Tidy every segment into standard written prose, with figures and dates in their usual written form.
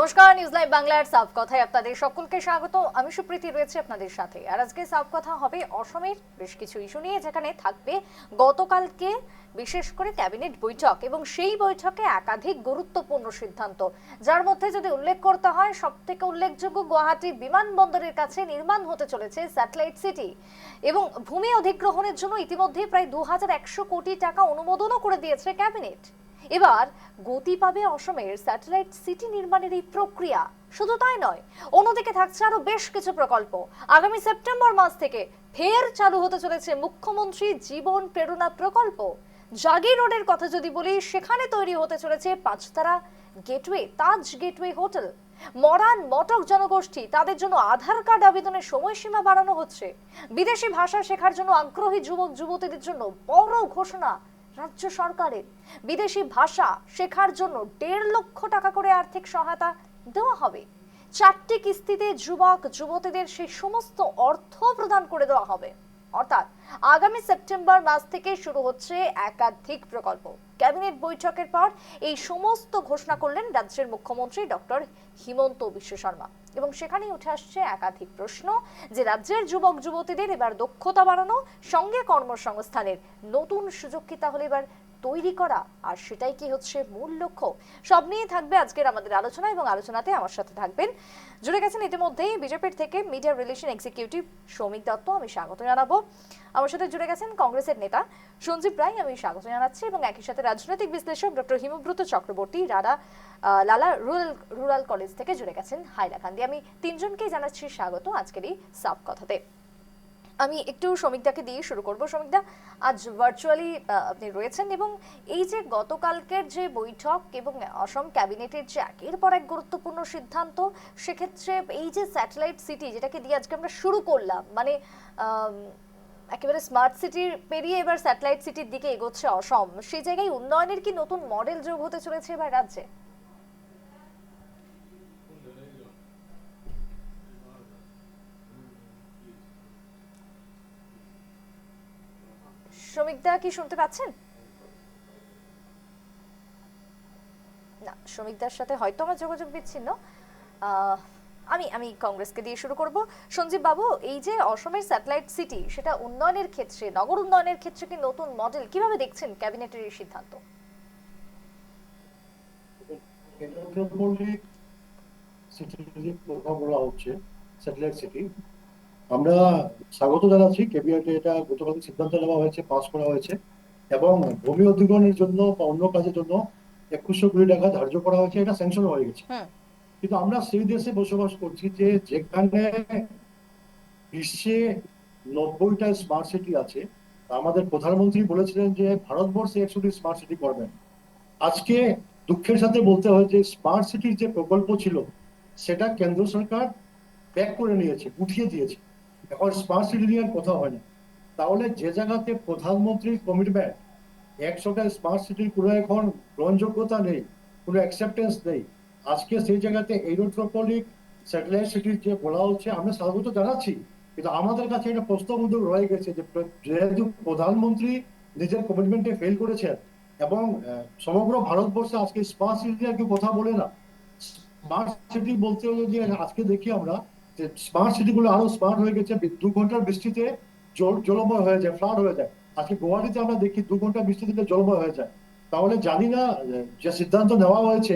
নমস্কার, news live বাংলার সাফ কথায় আপনাদের সকলকে স্বাগত। আমি সুপ্রীতি রয়েছে আপনাদের সাথে। আর আজকে সাফ কথা হবে অসমের বেশ কিছু ইস্যু নিয়ে, যেখানে থাকবে গতকালকে বিশেষ করে ক্যাবিনেট বৈঠক এবং সেই বৈঠকে একাধিক গুরুত্বপূর্ণ সিদ্ধান্ত, যার মধ্যে যদি উল্লেখ করতে হয় সবথেকে উল্লেখযোগ্য গুয়াহাটি বিমানবন্দরের কাছে নির্মাণ হতে চলেছে স্যাটেলাইট সিটি এবং ভূমি অধিগ্রহণের জন্য ইতিমধ্যে প্রায় 2100 কোটি টাকা অনুমোদনও করে দিয়েছে ক্যাবিনেট। এবার গতি পাবে অসমের স্যাটেলাইট সিটি নির্মাণের এই প্রক্রিয়া। শুধু তাই নয়, অন্যদিকে থাকছে আরো বেশ কিছু প্রকল্প। আগামী সেপ্টেম্বর মাস থেকে ফের চালু হতে চলেছে মুখ্যমন্ত্রী জীবন প্রেরণা প্রকল্প। জাগি রোডের কথা যদি বলি, সেখানে তৈরি হতে চলেছে 5 তারা গেটওয়ে, তাজ গেটওয়ে হোটেল। মরান মটক জনগোষ্ঠী, তাদের জন্য আধার কার্ড আবেদনের সময়সীমা বাড়ানো হচ্ছে। বিদেশি ভাষা শেখার জন্য আগ্রহী যুবক যুবতীদের জন্য বড় ঘোষণা রাজ্য সরকারের। বিদেশি ভাষা শেখার জন্য 1.5 লক্ষ টাকা করে আর্থিক সহায়তা দেওয়া হবে। 4টি কিস্তিতে যুবক যুবতীদের সেই সমস্ত অর্থ প্রদান করে দেওয়া হবে। অর্থাৎ আগামী সেপ্টেম্বর মাস থেকে শুরু হচ্ছে একাধিক প্রকল্প। ক্যাবিনেট বৈঠকের পর এই সমস্ত ঘোষণা করলেন রাজ্যের মুখ্যমন্ত্রী ডক্টর হিমন্ত বিশ্ব শর্মা। এবং সেখানেই উঠে আসছে একাধিক প্রশ্ন, যে রাজ্যের যুবক যুবতীদের এবার দক্ষতা বাড়ানো, সঙ্গে কর্মসংস্থানের নতুন সুযোগ কি তাহলে এবার তৈরি করা, আর সেটাই কি হচ্ছে মূল লক্ষ্য? সব নিয়ে থাকবে আজকের আমাদের আলোচনা, এবং আলোচনাতে আমার সাথে থাকবেন, জুড়ে গেছেন ইতিমধ্যেই বিজেপির থেকে media relation executive Soumik Dutta, আমি স্বাগত জানাবো। আমার সাথে জুড়ে গেছেন কংগ্রেসের নেতা সঞ্জীব রায়, আমি স্বাগত জানাচ্ছি। এবং একই সাথে রাজনৈতিক বিশ্লেষক ডক্টর হিমব্রত চক্রবর্তী লালা রুরাল কলেজ থেকে জুড়ে গেছেন হাইলাকান্দি। আমি তিনজনকেই জানাচ্ছি স্বাগত আজকের এই সাফ কথাতে। আমি একটু সৌমিকদাকে দিয়ে শুরু করব। সৌমিকদা, আজ ভার্চুয়ালি আপনি রয়েছেন, এবং এই যে গতকালকের যে বৈঠক এবং অসম ক্যাবিনেটের যে একের পর এক গুরুত্বপূর্ণ সিদ্ধান্ত, সেক্ষেত্রে এই যে স্যাটেলাইট সিটি যেটাকে দিয়ে আজকে আমরা শুরু করলাম, মানে একেবারে স্মার্ট সিটির পেরিয়ে এবার স্যাটেলাইট সিটির দিকে এগোচ্ছে অসম, সেই জায়গায় উন্নয়নের কি নতুন মডেল যোগ হতে চলেছে এবার রাজ্যে? সৌমিকদা কি শুনতে পাচ্ছেন? না, সৌমিকদার সাথে হয়তো আমার যোগাযোগ বিচ্ছিন্ন। আহ, আমি আমি কংগ্রেসকে দিয়ে শুরু করব। সঞ্জীব বাবু, এই যে অসমের স্যাটেলাইট সিটি, সেটা উন্নয়নের ক্ষেত্রে, নগর উন্নয়নের ক্ষেত্রে কি নতুন মডেল, কিভাবে দেখছেন ক্যাবিনেটের এই সিদ্ধান্ত? সিটির কথা বলা হচ্ছে, স্যাটেলাইট সিটি। আমরা স্বাগত জানাচ্ছি। ক্যাবিনেটে এটা গতকাল সিদ্ধান্ত নেওয়া হয়েছে, পাস করা হয়েছে, এবং ভূমি অধিগ্রহণের জন্য বা অন্য কাজের জন্য 2100 কোটি টাকা ধার্য করা হয়েছে, এটা স্যাংশন হয়ে গেছে। হুম। কিন্তু আমরা সেই দেশে বসবাস করছি যে যেখানে বিশ্বে 90টা স্মার্ট সিটি আছে। আমাদের প্রধানমন্ত্রী বলেছিলেন যে ভারতবর্ষে 100টি স্মার্ট সিটি করবেন। আজকে দুঃখের সাথে বলতে হয় যে স্মার্ট সিটির যে প্রকল্প ছিল, সেটা কেন্দ্র সরকার ব্যাক করে নিয়েছে, উঠিয়ে দিয়েছে। এখন স্মার্ট সিটি নিয়ে আর কথা হয় না। তাহলে যে জায়গাতে প্রধানমন্ত্রীর কমিটমেন্ট, 100টা স্মার্ট সিটির কোনো এখন গ্রহণযোগ্যতা নেই, কোনো অ্যাকসেপ্টেন্স নেই, আজকে সেই জায়গাতে এরোট্রোপলিক স্যাটেলাইট সিটির যে বলা হচ্ছে, আমরা স্বাগত জানাচ্ছি। কিন্তু আমাদের কাছে একটা প্রশ্নবোধক রয়ে গেছে যে যেহেতু প্রধানমন্ত্রী নিজের কমিটমেন্টে ফেল করেছেন, এবং সমগ্র ভারতবর্ষে আজকে স্মার্ট সিটি নিয়ে কেউ কথা বলে না। স্মার্ট সিটি বলতে হলে যে আজকে দেখি আমরা যে স্মার্ট সিটি গুলো আরো স্মার্ট হয়ে গেছে। 2 ঘন্টার বৃষ্টিতে জলময় হয়ে যায়, ফ্লাড হয়ে যায়। আজকে গুয়াহাটিতে আমরা দেখি 2 ঘন্টা বৃষ্টি দিলে জলময় হয়ে যায়। তাহলে জানি না যে সিদ্ধান্ত নেওয়া হয়েছে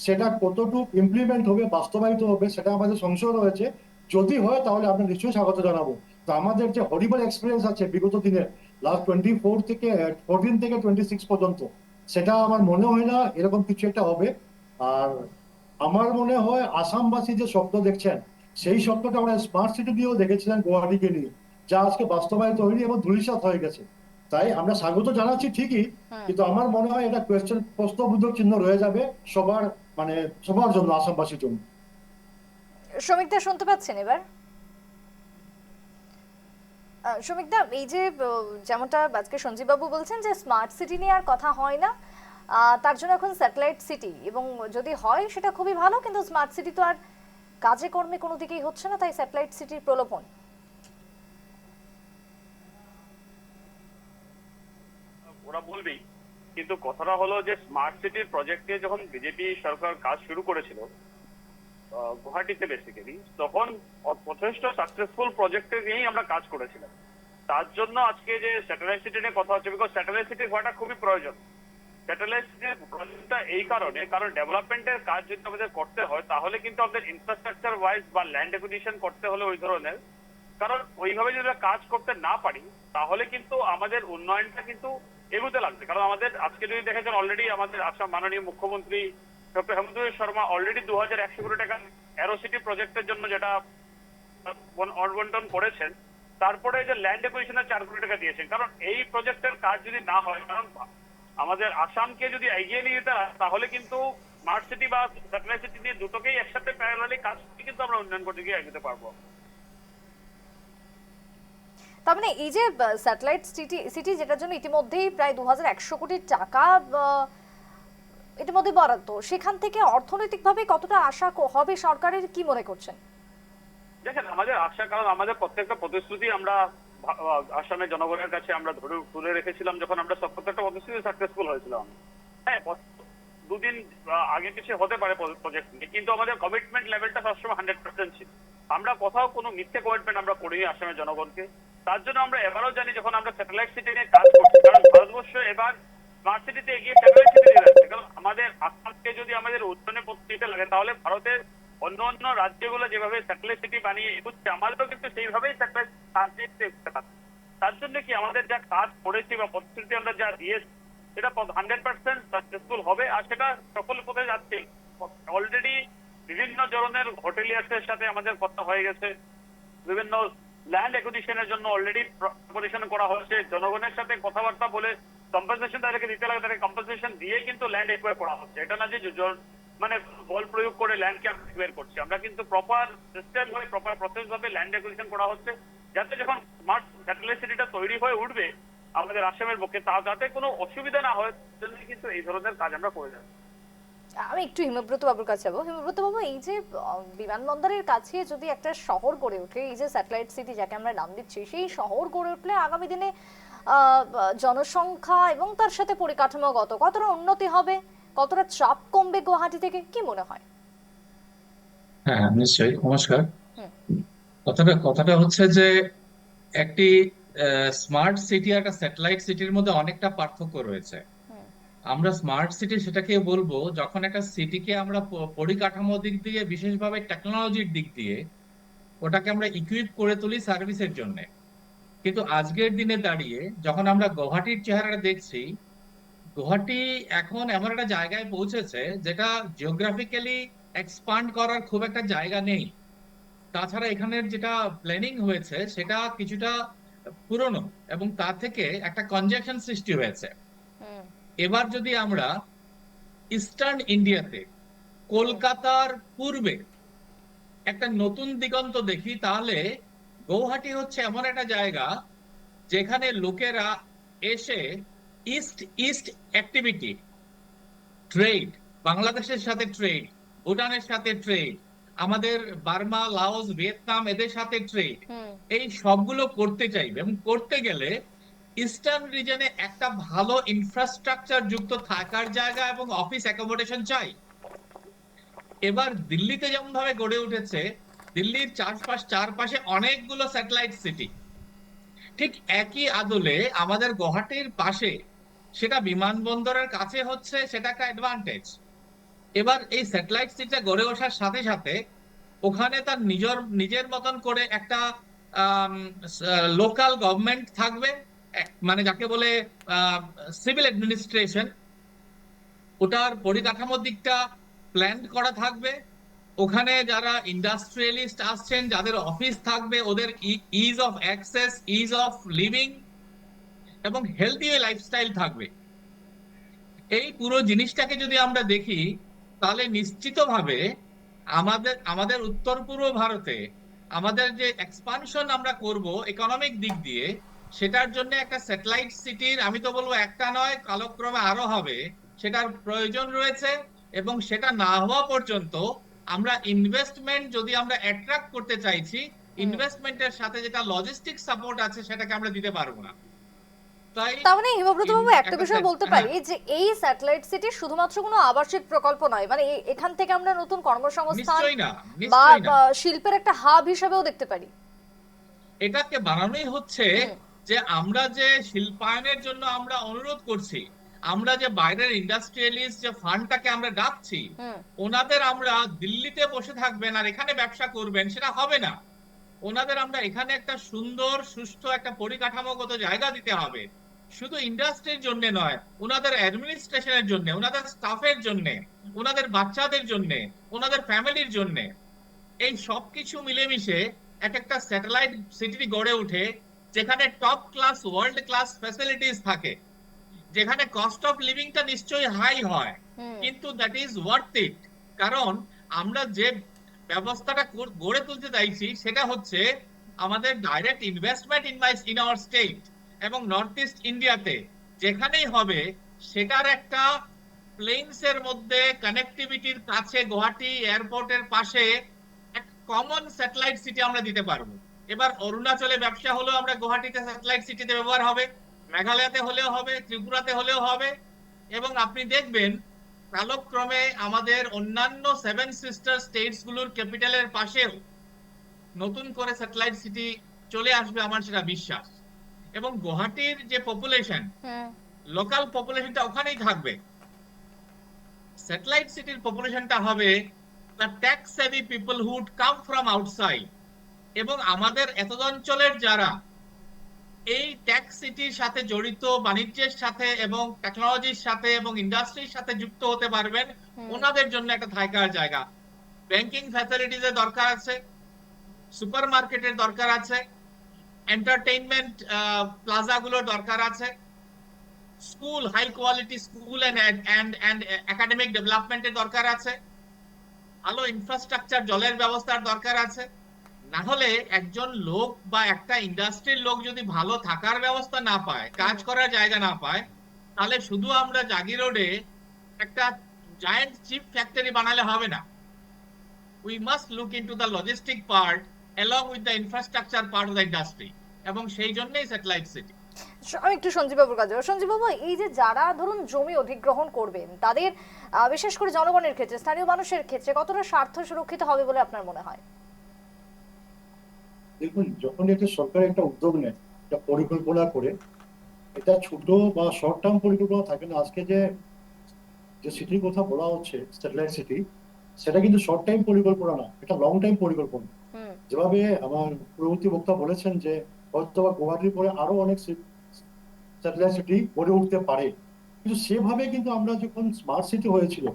সেটা কতটুকু ইমপ্লিমেন্ট হবে, বাস্তবায়িত হবে, সেটা আমাদের সংশয় রয়েছে। যদি হয় তাহলে আমরা নিশ্চয়ই স্বাগত জানাবো। তো আমাদের যে হরিবল এক্সপিরিয়েন্স আছে বিগত দিনের, লাস্ট 14 থেকে 26 পর্যন্ত, সেটা আমার মনে হয় না এরকম কিছু একটা হবে। আর আমার মনে হয় আসামবাসী যে স্বপ্ন দেখছেন, সেই স্বপ্নটা আমরা স্মার্ট সিটি দিয়েও দেখেছিলাম গুয়াহাটিকে নিয়ে, যা আজকে বাস্তবায়িত হয়নি এবং ধূলিসাৎ হয়ে গেছে। তাই আমরা স্বাগত জানাচ্ছি ঠিকই, হুম। কিন্তু আমার মনে হয় এটা প্রশ্নবোধক চিহ্ন রয়ে যাবে সবার, মানে সবার জন্য, আসামবাসীর জন্য। সৌমিকদা শুনতে পাচ্ছেন এবার? সৌমিকদা, এই যে যেমনটা আজকে সঞ্জীব বাবু বলছেন যে স্মার্ট সিটি নিয়ে আর কথা হয় না, তার জন্য এখন স্যাটেলাইট সিটি, এবং যদি হয় সেটা খুবই ভালো, কিন্তু স্মার্ট সিটি তো আর কাজে কর্মে কোনো দিকেই হচ্ছে না, তাই স্যাটেলাইট সিটির প্রলোভন। ওরা বলবেই, কিন্তু কথাটা হলো যে স্মার্ট সিটির প্রজেক্টে যখন বিজেপি সরকার কাজ শুরু করেছিল, গুয়াহাটিতে বেসিক্যালি, তখন যথেষ্ট সাকসেসফুল প্রজেক্টে নিয়েই আমরা কাজ করেছিলাম। তার জন্য আজকে যে স্যাটেলাইট সিটি নিয়ে কথা হচ্ছে, বিকজ স্যাটেলাইট সিটি হওয়াটা খুবই প্রয়োজন। স্যাটেলাইট সিটির প্রয়োজনটা এই কারণে, কারণ ডেভেলপমেন্টের কাজ যদি আমাদের করতে হয় তাহলে কিন্তু আমাদের ইনফ্রাস্ট্রাকচার ওয়াইজ বা ল্যান্ড একুইজিশন করতে হলে ওই ধরনের, কারণ ওইভাবে যদি আমরা কাজ করতে না পারি তাহলে কিন্তু আমাদের উন্নয়নটা কিন্তু এগোতে লাগবে। কারণ আমাদের আজকে যদি দেখেছেন অলরেডি আমাদের আসাম মাননীয় মুখ্যমন্ত্রী ডক্টর হেমন্ত বিশ্ব শর্মা অলরেডি 2100 কোটি টাকা অ্যারো সিটি প্রজেক্টের জন্য যেটা বন্টন করেছেন, তারপরে যে ল্যান্ড একুইজিশনের 4 কোটি টাকা দিয়েছেন। কারণ এই প্রজেক্টের কাজ যদি না হয়, কারণ আমাদের আসামকে যদি এগিয়ে নিয়ে যেতে হয় তাহলে কিন্তু স্মার্ট সিটি বা স্যাটেলাইট সিটি দিয়ে দুটোকেই একসাথে প্যারালালি কাজ করে কিন্তু আমরা উন্নয়ন করতে গিয়ে এগোতে পারবো। তার মানে এই যে স্যাটেলাইট সিটি যেটার জন্য ইতিমধ্যেই প্রায় 2100 কোটি টাকা ইতিমধ্যে বরাদ্দ, সেখান থেকে অর্থনৈতিকভাবে কতটা আশা হবে সরকারের, কি মনে করছেন? দেখেন আমাদের আশা, কারণ আমাদের প্রত্যেকটা প্রতিশ্রুতি আমরা আসামের জনগণের কাছে আমরা তুলে রেখেছিলাম যখন আমরা প্রত্যেকটা প্রতিশ্রুতি সাকসেসফুল হয়েছিলাম। হ্যাঁ, দুদিন আগে কিছু হতে পারে প্রজেক্ট নিয়ে, কিন্তু আমাদের কমিটমেন্ট লেভেলটা সবসময় 100% ছিল। আমরা কোথাও কোনো মিথ্যে কমিটমেন্ট আমরা করিনি আসামের জনগণকে। তার জন্য আমরা এবারও জানি যখন আমরা স্যাটেলাইট সিটি নিয়ে কাজ করছি, কারণ ভারতবর্ষ এবার স্মার্ট সিটিতে এগিয়ে স্যাটেলাইট সিটি নিয়ে যাচ্ছে। কারণ আমাদের আসামকে যদি আমাদের উন্নয়নে দিতে লাগে তাহলে ভারতের অন্য অন্য রাজ্যগুলো যেভাবে স্যাটেলাইট সিটি বানিয়ে এগোচ্ছে আমাদেরও কিন্তু সেইভাবেই স্যাটেলাইট সিটি এগোতে হবে। তার জন্য কি আমাদের যা কাজ করেছি বা প্রতিশ্রুতি আমরা যা দিয়েছি সেটা 100% সাকসেসফুল হবে। আর সেটা সকল পথে যাচ্ছে। অলরেডি বিভিন্ন ধরনের হোটেলিয়ার্সের সাথে আমাদের কথা হয়ে গেছে, বিভিন্ন ল্যান্ড একুইজিশনের জন্য অলরেডি প্রপোজিশন করা হয়েছে। জনগণের সাথে কথাবার্তা বলে কম্পেনসেশন তাদেরকে দিতে লাগে, তাদেরকে কম্পেনসেশন দিয়ে কিন্তু ল্যান্ড একুয়ার করা হচ্ছে। এটা না যে মানে বল প্রয়োগ করে ল্যান্ডকে আমরা একুয়ার করছি, আমরা কিন্তু প্রপার সিস্টেম হয়ে প্রপার প্রসেস ভাবে ল্যান্ড একুইজিশন করা হচ্ছে, যাতে যখন স্মার্ট স্যাটেলাইট সিটিটা তৈরি হয়ে উঠবে আমাদের আসামের পক্ষে যাতে কোনো অসুবিধা না হয়, জন্য কিন্তু এই ধরনের কাজ আমরা করে যাচ্ছি। আমি একটু হিমব্রত বাবুর কাছে যাবো। হিমব্রত বাবু, এই যে বিমানবন্দরের কাছে যদি একটা শহর গড়ে ওঠে, এই যে স্যাটেলাইট সিটি যাকে আমরা নাম দিচ্ছি, সেই শহর গড়ে উঠলে আগামী দিনে জনসংখ্যা এবং তার সাথে পরিকাঠামোগত কতটা উন্নতি হবে, কতটা চাপ কমবে গুয়াহাটি থেকে, কি মনে হয়? হ্যাঁ, নিশ্চয়ই। নমস্কার। হুম। কথাটা হচ্ছে যে একটি স্মার্ট সিটি আর একটা স্যাটেলাইট সিটির মধ্যে অনেকটা পার্থক্য রয়েছে। হুম। আমরা স্মার্ট সিটি সেটাকে বলবো যখন একটা সিটিকে আমরা পরিকাঠামো দিক দিয়ে, বিশেষভাবে টেকনোলজির দিক দিয়ে ওটাকে আমরা ইকুইপ করে তুলি সার্ভিসের জন্য। কিন্তু আজকের দিনে দাঁড়িয়ে যখন আমরা গুয়াহাটির চেহারাটা দেখছি, গুয়াহাটি এখন এমন একটা জায়গায় পৌঁছেছে যেটা জিওগ্রাফিক্যালি এক্সপান্ড করার খুব একটা জায়গা নেই। তাছাড়া এখানের যেটা প্ল্যানিং হয়েছে সেটা কিছুটা পুরনো এবং তার থেকে একটা কনজেকশন সৃষ্টি হয়েছে। হুম। এবার যদি আমরা ইস্টার্ন ইন্ডিয়াতে কলকাতার পূর্বে একটা নতুন দিগন্ত দেখি, তাহলে গৌহাটি হচ্ছে এমন একটা জায়গা যেখানে লোকেরা এসে ইস্ট ইস্ট অ্যাক্টিভিটি, ট্রেড, বাংলাদেশের সাথে ট্রেড, ভুটানের সাথে ট্রেড, আমাদের বার্মা, লাওস, ভিয়েতনাম এদের সাথে ট্রেড, হুম। এই সবগুলো করতে চাইবে। এবং করতে গেলে ইস্টার্ন রিজনে একটা ভালো ইনফ্রাস্ট্রাকচার যুক্ত থাকার জায়গা এবং অফিস অ্যাকোমোডেশন চাই। এবার দিল্লিতে যেমন ভাবে গড়ে উঠেছে, দিল্লির চারপাশে অনেকগুলো স্যাটেলাইট সিটি, ঠিক একই আদলে আমাদের গুয়াহাটির পাশে সেটা বিমানবন্দরের কাছে হচ্ছে, সেটা একটা অ্যাডভান্টেজ। এবার এই স্যাটেলাইট সিটিটা গড়ে ওঠার সাথে সাথে ওখানে তার নিজের মতন করে একটা লোকাল গভর্নমেন্ট থাকবে, মানে যাকে বলে সিভিল অ্যাডমিনিস্ট্রেশন, ওটার পরিকাঠামোর দিকটা প্ল্যান করা থাকবে। ওখানে যারা ইন্ডাস্ট্রিয়ালিস্ট আসছেন, যাদের অফিস থাকবে, ওদের is of access, is of living এবং হেলদি লাইফস্টাইল থাকবে। এই পুরো জিনিসটাকে যদি আমরা দেখি তাহলে নিশ্চিতভাবে আমাদের উত্তর পূর্ব ভারতে আমাদের যে এক্সপানশন আমরা করব ইকোনমিক দিক দিয়ে, সেটার জন্য একটা স্যাটেলাইট সিটির, আমি তো বলবো একটা নয়, কালক্রমে আরো হবে, সেটার প্রয়োজন রয়েছে। এবং সেটা না হওয়া পর্যন্ত আমরা ইনভেস্টমেন্ট যদি আমরা অ্যাট্রাক্ট করতে চাইছি, ইনভেস্টমেন্টের সাথে যেটা লজিস্টিক সাপোর্ট আছে সেটাকে আমরা দিতে পারবো না। তাই তার মানে হিমব্রত বাবু একটা একটা বিষয় বলতে হ্যাঁ, পারি যে এই স্যাটেলাইট সিটি শুধুমাত্র কোনো আবাসিক প্রকল্প নয়, মানে এখান থেকে আমরা নতুন কর্মসংস্থান নিশ্চয়ই না, বা নিশ্চয়ই না। শিল্পের একটা হাব হিসেবেও দেখতে পারি। এটাকে বানানোই হচ্ছে হুম যে আমরা যে শিল্পায়নের জন্য আমরা অনুরোধ করছি, আমরা যে বাইরের ইন্ডাস্ট্রিয়ালিস্ট যে ফান্ডটাকে আমরা ডাকছি, হুম ওনাদের আমরা দিল্লিতে বসে থাকবেন আর এখানে ব্যবসা করবেন সেটা হবে না। ওনাদের আমরা এখানে একটা সুন্দর সুষ্ঠু একটা পরিকাঠামোগত জায়গা দিতে হবে, শুধু ইন্ডাস্ট্রির জন্য নয়, ওনাদের অ্যাডমিনিস্ট্রেশনের জন্য, ওনাদের স্টাফের জন্য, ওনাদের বাচ্চাদের জন্য, ওনাদের ফ্যামিলির জন্য। এই সবকিছু মিলেমিশে এক একটা স্যাটেলাইট সিটি গড়ে ওঠে, যেখানে top class world class facilities থাকে, যেখানে কস্ট অফ লিভিংটা নিশ্চয়ই হাই হয়, হুম কিন্তু দ্যাট ইজ ওয়ার্থ ইট। কারণ আমরা যে ব্যবস্থাটা গড়ে তুলতে চাইছি সেটা হচ্ছে আমাদের direct investment in our state এবং নর্থ ইস্ট ইন্ডিয়াতে যেখানেই হবে, সেটার একটা প্লেনস এর মধ্যে কানেক্টিভিটির কাছে গুয়াহাটি এয়ারপোর্টের পাশে এক কমন স্যাটেলাইট সিটি আমরা দিতে পারবো। এবার অরুণাচলে ব্যবসা হলেও আমরা গুয়াহাটিতে স্যাটেলাইট সিটিতে ব্যবহার হবে, মেঘালয়তে হলেও হবে, ত্রিপুরাতে হলেও হবে। এবং আপনি দেখবেন কালক্রমে আমাদের অন্যান্য সেভেন সিস্টার স্টেটস গুলোর ক্যাপিটালের পাশেও নতুন করে স্যাটেলাইট সিটি চলে আসবে, আমার সেটা বিশ্বাস। এবং গুয়াহাটির যে পপুলেশন, হুম লোকাল পপুলেশনটা ওখানেই থাকবে, স্যাটেলাইট সিটির পপুলেশনটা হবে the tech savvy people who would come from outside। এবং আমাদের এত অঞ্চলের যারা এই টেক সিটির সাথে জড়িত, বাণিজ্যের সাথে এবং টেকনোলজির সাথে এবং ইন্ডাস্ট্রির সাথে যুক্ত হতে পারবেন, হুম ওনাদের জন্য একটা থাকার জায়গা, ব্যাংকিং ফ্যাসিলিটিস এর দরকার আছে, সুপার মার্কেটের দরকার আছে, এন্টারটেইনমেন্ট প্লাজা গুলোর দরকার আছে, school, high quality school and academic ডেভেলপমেন্টের দরকার আছে, ভালো ইনফ্রাস্ট্রাকচার, জলের ব্যবস্থার দরকার আছে। না হলে একজন লোক বা একটা ইন্ডাস্ট্রির লোক যদি ভালো থাকার ব্যবস্থা না পায়, কাজ করার জায়গা না পায়, তাহলে শুধু আমরা জাগি রোডে একটা জায়ান্ট চিপ ফ্যাক্টরি বানালে হবে না। We must look into the logistic part along with the infrastructure part of the industry, এবং সেই জন্যই স্যাটেলাইট সিটি। আমি একটু সঞ্জীব বাবুর কাছে যাবো। সঞ্জীব বাবু, এই যে যারা ধরুন জমি অধিগ্রহণ করবেন তাদের বিশেষ করে জনগণের ক্ষেত্রে, স্থানীয় মানুষের ক্ষেত্রে কতটা স্বার্থ সুরক্ষিত হবে বলে আপনার মনে হয়? দেখুন, যখন একটা সরকার একটা উদ্যোগ নেয়, একটা পরিকল্পনা করে, এটা ছোট বা শর্ট টার্ম পরিকল্পনা থাকে না। আজকে যে যে সিটির কথা বলা হচ্ছে স্যাটেলাইট সিটি, সেটা কিন্তু শর্ট টাইম পরিকল্পনা না, এটা লং টাইম পরিকল্পনা। হুম যেভাবে আমার পূর্ববর্তী বক্তা বলেছেন যে হয়তো বা গুয়াহাটির পরে আরো অনেক স্যাটেলাইট সিটি গড়ে উঠতে পারে, কিন্তু সেভাবে কিন্তু আমরা যখন স্মার্ট সিটি হয়েছিল,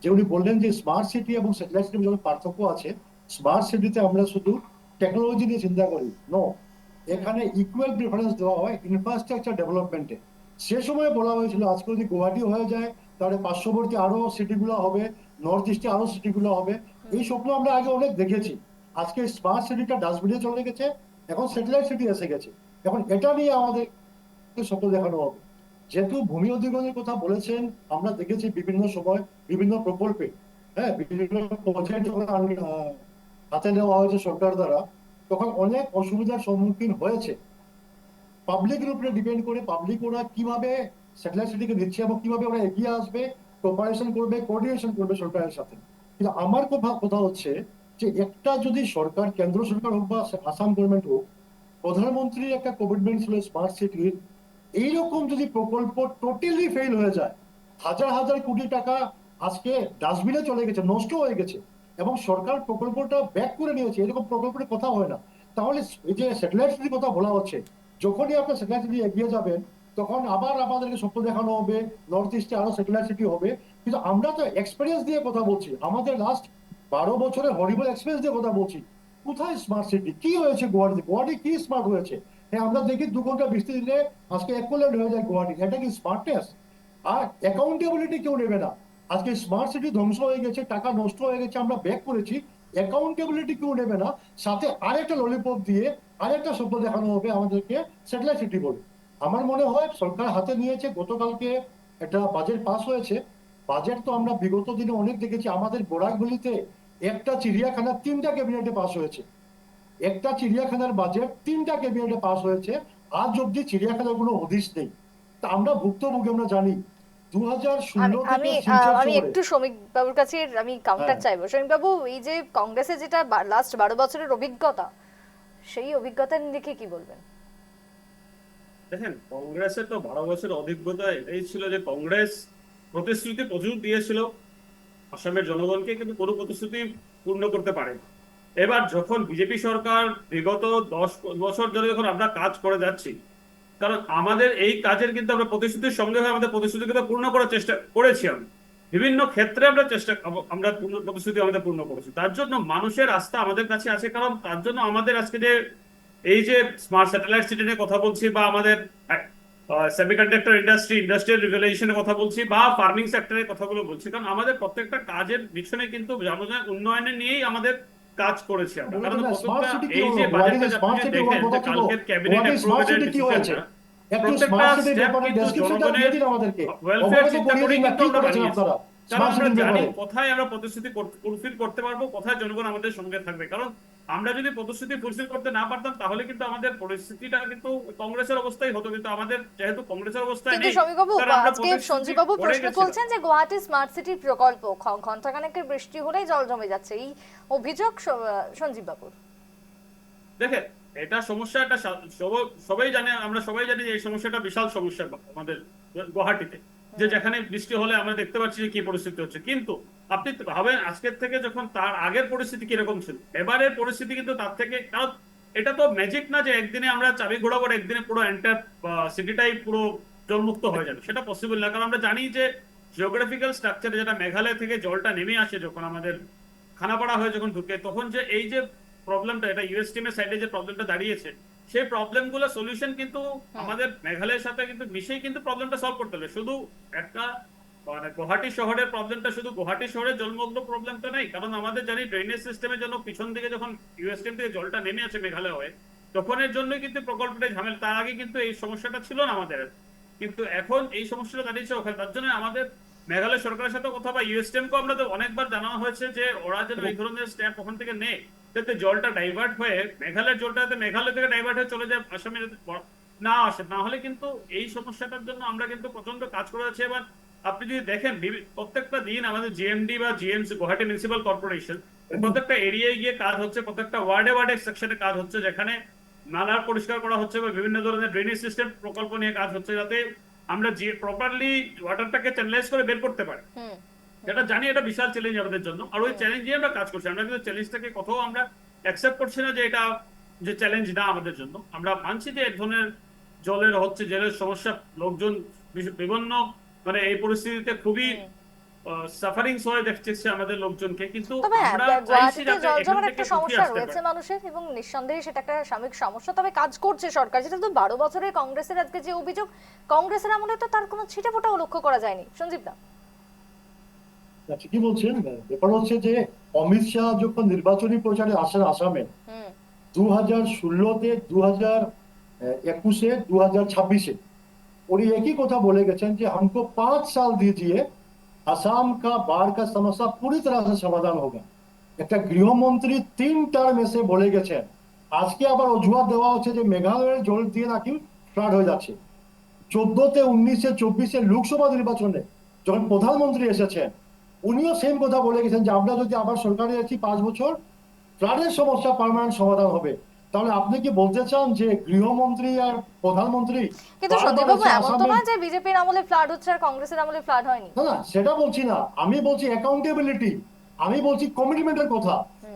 যে উনি বললেন যে স্মার্ট সিটি এবং স্যাটেলাইট সিটির মধ্যে পার্থক্য আছে, স্মার্ট সিটিতে আমরা শুধু টেকনোলজি নিয়ে চিন্তা করি, নো, এখানে ইকুয়াল প্রিফারেন্স দেওয়া হয় ইনফ্রাস্ট্রাকচার ডেভেলপমেন্টে। সে সময় বলা হয়েছিল আজকে যদি গুয়াহাটি হয়ে যায় তাহলে পার্শ্ববর্তী আরো সিটিগুলো হবে, নর্থ ইস্টে আরো সিটিগুলো হবে। এই স্বপ্ন আমরা আগে অনেক দেখেছি। আজকে স্মার্ট সিটিটা ডাস্টবিনে চলে গেছে, এখন স্যাটেলাইট সিটি এসে গেছে। এখন এটা নিয়ে আমাদের স্বপ্ন দেখানো হবে। যেহেতু ভূমি অধিগ্রহণের কথা বলেছেন, আমরা দেখেছি বিভিন্ন সময় বিভিন্ন প্রকল্পে, হ্যাঁ, বিভিন্ন প্রজেক্ট যখন হাতে নেওয়া হয়েছে সরকার দ্বারা, তখন অনেক অসুবিধার সম্মুখীন হয়েছে। পাবলিকের উপরে ডিপেন্ড করে পাবলিক ওরা কিভাবে স্যাটেলাইট সিটিকে দিচ্ছে এবং কিভাবে ওরা এগিয়ে আসবে, কোঅপারেশন করবে, কোঅর্ডিনেশন করবে সরকারের সাথে। কিন্তু আমার কথা হচ্ছে যে একটা যদি সরকার, কেন্দ্র সরকার হোক বা আসাম গভর্নমেন্ট হোক, প্রধানমন্ত্রীর একটা কমিটমেন্ট ছিল স্মার্ট সিটির, এইরকম যদি প্রকল্প টোটালি ফেল হয়ে যায়, হাজার হাজার কোটি টাকা আজকে ডাস্টবিনে চলে গেছে, নষ্ট হয়ে গেছে, এবং সরকার প্রকল্পটা ব্যাক করে নিয়েছে, এরকম প্রকল্পের কথা হয় না, তাহলে এই যে স্যাটেলাইট সিটির কথা বলা হচ্ছে, যখনই আপনার স্যাটেলাইট সিটি এগিয়ে যাবেন তখন আবার আমাদেরকে স্বপ্ন দেখানো হবে নর্থ ইস্টে আরো স্যাটেলাইট সিটি হবে। কিন্তু আমরা তো এক্সপিরিয়েন্স দিয়ে কথা বলছি, আমাদের লাস্ট 12 বছরের হরিবল এক্সপিরিয়েন্স দিয়ে কথা বলছি। কোথায় স্মার্ট সিটি, কি হয়েছে গুয়াহাটিতে? গুয়াহাটি কি স্মার্ট হয়েছে? হ্যাঁ, আমরা দেখি 2 ঘন্টা বৃষ্টি দিলে আজকে একোল্যান্ড হয়ে যায় গুয়াহাটি, এটা কি স্মার্টনেস? আর অ্যাকাউন্টেবিলিটি কেউ নেবে না। আজকে স্মার্ট সিটি ধ্বংস হয়ে গেছে, টাকা নষ্ট হয়ে গেছে, আমরা ব্যাক করেছি, অ্যাকাউন্টেবিলিটি কেউ নেবে না। সাথে আরেকটা ললিপপ দিয়ে আরেকটা শব্দ দেখানো হবে আমাদেরকে স্যাটেলাইট সিটি বলে। আমার মনে হয় সরকার হাতে নিয়েছে, গতকালকে একটা বাজেট পাস হয়েছে। বাজেট তো আমরা বিগত দিনে অনেক দেখেছি, আমাদের বোরাকগুলিতে একটা চিড়িয়াখানা 3টা ক্যাবিনেটে পাস হয়েছে, একটা চিড়িয়াখানার বাজেট 3টা ক্যাবিনেটে পাস হয়েছে। আজ অব্দি চিড়িয়াখানার কোনো হদিশ নেই। তা আমরা ভুক্তভোগী, আমরা জানি 2016 আমি থেকে শিলচর আমি শহরে একটু শ্রমিক বাবুর কাছে আমি কাউন্টার হ্যাঁ। চাইবো। শ্রমিক বাবু, এই যে কংগ্রেসের যেটা লাস্ট 12 বছরের অভিজ্ঞতা, সেই অভিজ্ঞতা দেখে কি বলবেন? দেখেন, কংগ্রেসের তো 12 বছরের অভিজ্ঞতা এটাই ছিল যে কংগ্রেস প্রতিশ্রুতি প্রচুর দিয়েছিল আসামের জনগণকে, কিন্তু কোনো প্রতিশ্রুতি পূর্ণ করতে পারেনি। এবার যখন বিজেপি সরকার বিগত 10 বছর ধরে যখন আমরা কাজ করে যাচ্ছি, কারণ আমাদের এই কাজের কিন্তু আমরা প্রতিশ্রুতির সঙ্গে হয়ে আমাদের প্রতিশ্রুতি কিন্তু পূর্ণ করার চেষ্টা করেছি। আমরা বিভিন্ন ক্ষেত্রে আমরা প্রতিশ্রুতি আমাদের পূর্ণ করেছি। তার জন্য মানুষের আস্থা আমাদের কাছে আছে, কারণ তার জন্য আমাদের আজকে যে এই যে স্মার্ট স্যাটেলাইট সিটি নিয়ে কথা বলছি, বা আমাদের সেমিকন্ডাক্টর ইন্ডাস্ট্রিয়াল রিভলিউশনের কথা বলছি, বা ফার্মিং সেক্টরের কথাগুলো বলছি, কারণ আমাদের প্রত্যেকটা কাজের পিছনে কিন্তু জনগণের উন্নয়নের নিয়েই আমাদের কাজ করেছি আমরা। কারণ স্মার্ট প্রত্যেকটা সিটি কি এই হলো? যে হোয়াট ইজ বাজেটটা স্মার্ট আপনি সিটি? দেখেন যে কালকের ক্যাবিনেট স্মার্ট অ্যাপ্রুভের সিটি কি হয়েছে? ডিসিশনটা, একটু প্রত্যেকটা স্মার্ট সিটির স্টেপ ব্যাপারে কিন্তু ডেসক্রিপশনটা দিয়ে জনগণের দিন আমাদেরকে, ওয়েলফেয়ার অবগত চিন্তা করিয়ে করেই দিন না কিন্তু কি আমরা করেছেন বানিয়েছি। আপনারা কারণ স্মার্ট আমরা সিটির জানি ব্যাপারে। কোথায় আমরা প্রতিশ্রুতি ফুলফিল করতে পারবো, কোথায় জনগণ আমাদের সঙ্গে থাকবে। কারণ আমরা যদি প্রতিশ্রুতি ফুলফিল করতে না পারতাম, তাহলে কিন্তু আমাদের পরিস্থিতিটা কিন্তু কংগ্রেসের অবস্থায় হতো। কিন্তু আমাদের যেহেতু কংগ্রেসের অবস্থায় কিন্তু নেই, শ্রমিক বাবু, কারণ আমরা আজকে প্রতিশ্রুতি সঞ্জীব বাবু করে প্রশ্ন গেছিলাম। তুলছেন যে গুয়াহাটি স্মার্ট সিটির প্রকল্প ঘন্টাখানেকের বৃষ্টি হলেই জল জমে যাচ্ছে, এই অভিযোগ সঞ্জীব বাবুর। দেখেন, এটা সমস্যা, এটা সবাই জানে, আমরা সবাই জানি যে এই সমস্যাটা বিশাল সমস্যা আমাদের গুয়াহাটিতে, যে যেখানে বৃষ্টি হলে আমরা দেখতে পাচ্ছি যে কি পরিস্থিতি হচ্ছে। কিন্তু আপনি ভাবেন আজকের থেকে যখন তার আগের পরিস্থিতি কিরকম ছিল, এবারের পরিস্থিতি কিন্তু তার থেকে, কারণ এটা তো ম্যাজিক না যে একদিনে আমরা চাবি ঘোরাবো, একদিনে পুরো এন্টার সিটিটাই পুরো জলমুক্ত হয়ে যাবে, সেটা পসিবল না। কারণ আমরা জানি যে জিওগ্রাফিক্যাল স্ট্রাকচারে যেটা মেঘালয় থেকে জলটা নেমে আসে, যখন আমাদের খানাপাড়া হয়ে যখন ঢুকে, তখন যে এই যে প্রবলেমটা, এটা ইউএসটিএম এর সাইডে যে প্রবলেমটা দাঁড়িয়েছে, সেই প্রবলেমগুলো সলিউশন কিন্তু আমাদের মেঘালয়ের সাথে কিন্তু মিশেই কিন্তু প্রবলেমটা সলভ করতে হবে। শুধু একটা মানে গুয়াহাটি শহরের প্রবলেমটা শুধু গুয়াহাটি শহরের জলমগ্ন প্রবলেমটা নেই, কারণ আমাদের জানি ড্রেনেজ সিস্টেমের জন্য পিছন দিকে যখন ইউএসটিএম থেকে জলটা নেমে আসে মেঘালয় হয়ে, তখন এর জন্যই কিন্তু প্রকল্পটা ঝামেলা। তার আগে কিন্তু এই সমস্যাটা ছিল না আমাদের, কিন্তু এখন এই সমস্যাটা দাঁড়িয়েছে ওখানে। তার জন্য আমাদের মেঘালয় সরকারের সাথে কথা, বা ইউএসটিএম কে আমরা তো অনেকবার জানানো হয়েছে যে ওরা যেন এই ধরনের স্টেপ ওখান থেকে নেয়, যাতে জলটা ডাইভার্ট হয়ে মেঘালয়ের জলটা যাতে মেঘালয় থেকে ডাইভার্ট হয়ে চলে যায় আসামে, যাতে না আসে। না হলে কিন্তু এই সমস্যাটার জন্য আমরা কিন্তু প্রচন্ড কাজ করে যাচ্ছি। এবার আপনি যদি দেখেন প্রত্যেকটা দিন আমাদের জিএমডি বা জিএমসি গুয়াহাটি মিউনিসিপাল কর্পোরেশন প্রত্যেকটা এরিয়ায় গিয়ে কাজ হচ্ছে, প্রত্যেকটা ওয়ার্ডে ওয়ার্ডে সেকশনে কাজ হচ্ছে, যেখানে নালা পরিষ্কার করা হচ্ছে বা বিভিন্ন ধরনের ড্রেনেজ সিস্টেম প্রকল্প নিয়ে কাজ হচ্ছে, যাতে আমরা যে প্রপারলি ওয়াটারটাকে চ্যানেলাইজ করে বের করতে পারি। যেটা জানি এটা বিশাল চ্যালেঞ্জ আমাদের জন্য, আর ওই চ্যালেঞ্জ নিয়ে আমরা কাজ করছি। আমরা কিন্তু চ্যালেঞ্জটাকে কোথাও আমরা অ্যাকসেপ্ট করছি না যে এটা যে চ্যালেঞ্জ না আমাদের জন্য। আমরা মানছি যে এক ধরনের জলের হচ্ছে, জলের সমস্যা, লোকজন বিভিন্ন মানে এই পরিস্থিতিতে খুবই সাফারিং হয়ে দেখতেছে আমাদের লোকজনকে। কিন্তু তবে আমরা চাইছি গুয়াহাটিতে যাতে জল এখান জমার থেকে একটা উঠে সমস্যা আসতে রয়েছে পারে। মানুষের, এবং নিঃসন্দেহে সেটা একটা সাময়িক সমস্যা। তবে কাজ করছে সরকার, যেটা তো 12 বছরের কংগ্রেসের আজকে যে অভিযোগ, কংগ্রেসের আমলে তো তার কোনো ছিটেফোঁটাও লক্ষ্য করা যায়নি। সঞ্জীব দা, ঠিকই বলছেন। ব্যাপার হচ্ছে যে অমিত শাহ যখন নির্বাচনী প্রচারে আসেন আসামে 2016-তে, 2021-এ, 2026-এ, उन्हें एक ही কথা বলে গেছেন যে हमको 5 साल दीजिए, असम का बाढ़ का समस्या पूरी तरह से समाधान होगा। একটা গৃহমন্ত্রী 3 টার্ম এসে বলে গেছেন। আজকে আবার অজুহাত দেওয়া হচ্ছে যে মেঘালয়ের জল দিয়ে নাকি ফ্লাড হয়ে যাচ্ছে। 14-তে, 19-এ, 24-এ লোকসভা নির্বাচনে যখন প্রধানমন্ত্রী এসেছেন, উনিও সেম কথা বলে গেছেন যে আমরা যদি আবার সরকারে আছি 5 বছর, ফ্লাডের সমস্যা পার্মানেন্ট সমাধান হবে। তাহলে আপনি কি বলতে চান যে গৃহমন্ত্রী আর প্রধানমন্ত্রী কিন্তু সঞ্জীব বাবু, এমন তো নয় যে বিজেপির আমলে ফ্লাড হচ্ছে আর কংগ্রেসের আমলে ফ্লাড হয়নি। না না, সেটা বলছি না, আমি বলছি অ্যাকাউন্টেবিলিটি, আমি বলছি কমিটমেন্টের কথা।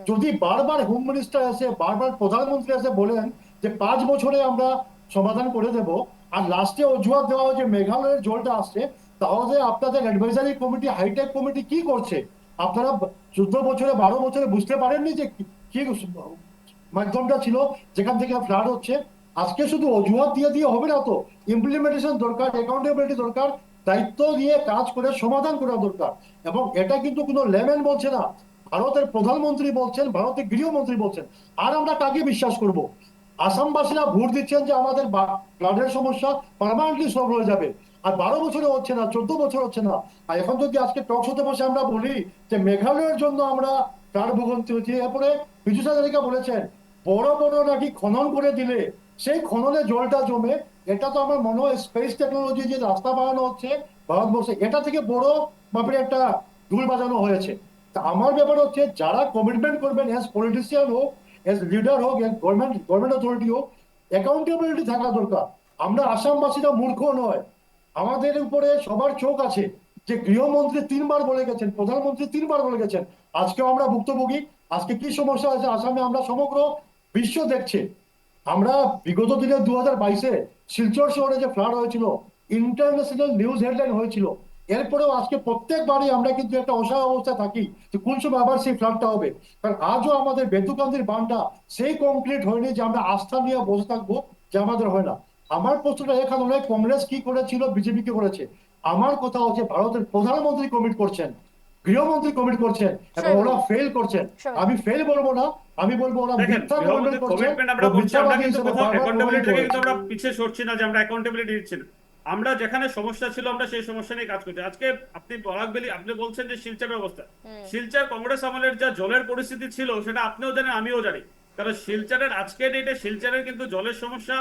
যদি বারবার হোম মিনিস্টার এসে, বারবার প্রধানমন্ত্রী এসে বলেন যে 5 বছরে আমরা সমাধান করে দেব, আর লাস্টে অজুহাত দেওয়া হয় যে মেঘালয়ের জলটা আসছে, তাহলে আপনাদের অ্যাডভাইজারি কমিটি, হাইটেক কমিটি কি করছে? আপনারা 14 বছরে, 12 বছরে বুঝতে পারেননি যে কি মাধ্যমটা ছিল যেখান থেকে ফ্লাড হচ্ছে? আজকে শুধু অজুহাত দিয়ে দিয়ে হবে না, তো ইমপ্লিমেন্টেশন দরকার, অ্যাকাউন্টেবিলিটি দরকার, দায়িত্ব দিয়ে কাজ করে সমাধান করা দরকার। এবং এটা কিন্তু কোনো লেমেন বলছে না, ভারতের প্রধানমন্ত্রী বলছেন, ভারতের গৃহমন্ত্রী বলছেন। আর আমরা কাকে বিশ্বাস করব? আসামবাসীরা ভোট দিচ্ছেন যে আমাদের ফ্লাডের সমস্যা পার্মানেন্টলি সলভ হয়ে যাবে, আর 12 বছরে হচ্ছে না, 14 বছর হচ্ছে না। আর এখন যদি আজকে টক শোতে বসে আমরা বলি যে মেঘালয়ের জন্য আমরা ফ্লাড ভোগান্তি হচ্ছে, এরপরে বিজু হাজারিকা বলেছেন বড় বড় নাকি খনন করে দিলে সেই খননে জলটা জমে, এটা তো আমার মনে হয় স্পেস টেকনোলজি যে রাস্তা বানানো হচ্ছে ভারতবর্ষে, এটা থেকে বড় মাপের একটা ধুল বাজানো হয়েছে। তা আমার ব্যাপার হচ্ছে, যারা কমিটমেন্ট করবেন, এজ পলিটিশিয়ান হোক, এজ লিডার হোক, এজ গভর্নমেন্ট অথরিটি হোক, অ্যাকাউন্টেবিলিটি থাকা দরকার। আমরা আসামবাসীরা মূর্খ নয়, আমাদের উপরে সবার চোখ আছে। যে গৃহমন্ত্রী 3বার বলে গেছেন, প্রধানমন্ত্রী 3বার বলে গেছেন, আজকেও আমরা ভুক্তভোগী। আজকে কি সমস্যা আছে আসামে আমরা সমগ্র বিশ্ব দেখছে। আমরা বিগত দিনে 2022-এ শিলচর শহরে যে ফ্লাড হয়েছিল, ইন্টারন্যাশনাল নিউজ হেডলাইন হয়েছিল। এরপরেও আজকে প্রত্যেকবারই আমরা কিন্তু একটা অসহায় অবস্থায় থাকি যে কোন সময় আবার সেই ফ্লাডটা হবে। কারণ আজও আমাদের বেতুকান্দির বাঁধটা সেই কমপ্লিট হয়নি যে আমরা আস্থা নিয়ে বসে থাকবো যে আমাদের হয় না। আমার প্রশ্নটা এখানে নয় কংগ্রেস কি করেছিল, বিজেপি কি করেছে। আমার কথা হচ্ছে ভারতের প্রধানমন্ত্রী কমিট করছেন, গৃহমন্ত্রী কমিট করছেন, এবং ওরা ফেল করছেন। আমি ফেল বলবো না, আমি বলবো ওরা দেখেন, মিথ্যা কমিটমেন্ট করছেন, কমিটমেন্ট আমরা করছি, আমরা মিথ্যাবাদী কিন্তু হিসেবে কোথাও বারবার অ্যাকাউন্টেবিলিটি প্রমাণিত থেকে কিন্তু হয়েছে। আমরা পিছিয়ে সরছি না যে আমরা অ্যাকাউন্টেবিলিটি দিচ্ছি না। আমরা যেখানে সমস্যা ছিল আমরা সেই সমস্যা নিয়ে কাজ করছি। আজকে আপনি বরাকবেলি আপনি বলছেন যে শিলচরের অবস্থা, শিলচর কংগ্রেস আমলের যা জলের পরিস্থিতি ছিল সেটা আপনিও জানেন আমিও জানি। কারণ শিলচরের আজকে ডেটে শিলচরের কিন্তু জলের সমস্যা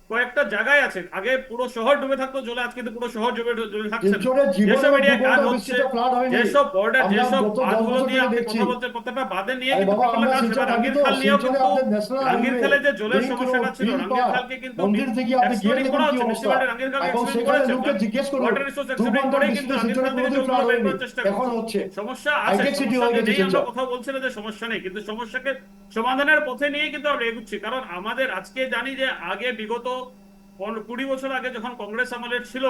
কয়েকটা জায়গায় আছে। আগে পুরো শহর ডুবে থাকতো জলে, আজ কিন্তু পুরো শহর ডুবে থাকছে না। শিলচরের জীবনে যেসব এরিয়ায় কাজ 2 ঘন্টা হচ্ছে, বৃষ্টিতে ফ্লাড হয়নি। যেসব বর্ডার, আমরা যেসব গত 10 বাঁধগুলো বছর নিয়ে ধরে আপনি দেখছি। কথা বলছেন, প্রত্যেকটা বাঁধে নিয়ে আরে কিন্তু বাবা, আমরা প্রকল্পের কাজ শিলচর হচ্ছে। থাকি রাঙ্গির তো, খাল নিয়েও শিলচরে কিন্তু আপনার ন্যাশনাল রাঙ্গির হাইওয়ে, খালে যে জলের লিংক সমস্যাটা রোড, ছিল, ফিল্ড রাঙ্গির পার্ক, খালকে কিন্তু মন্দির থেকে আপনি গিয়ে এক্সপ্লোরিং দেখুন করা কি হচ্ছে। অবস্থা। মিউনিসিপ্যালিটি রাঙ্গির খালকে এখন এক্সপ্লোরিং সেখানে করেছে, লোককে জিজ্ঞেস করুন, ওয়াটার রিসোর্স 2 এক্সপ্লোরিং ঘন্টার করে কিন্তু বৃষ্টিতে রাঙ্গির শিলচরে খাল থেকে কোনোদিন জলগুলো ফ্লাড বের হয়নি, করার চেষ্টা এখন করছে। হচ্ছে। সমস্যা আছে, হাইটেক সিটি সমস্যা হয়ে যে গেছে নেই আমরা শিলচর। কথা বলছি না যে সমস্যা নেই, কিন্তু সমস্যাকে সমাধানের পথে নিয়ে কিন্তু আমরা এগুচ্ছি। কারণ আমাদের আজকে জানি যে আগে বিগত 20 বছর আগে যখন কংগ্রেস আমলের ছিল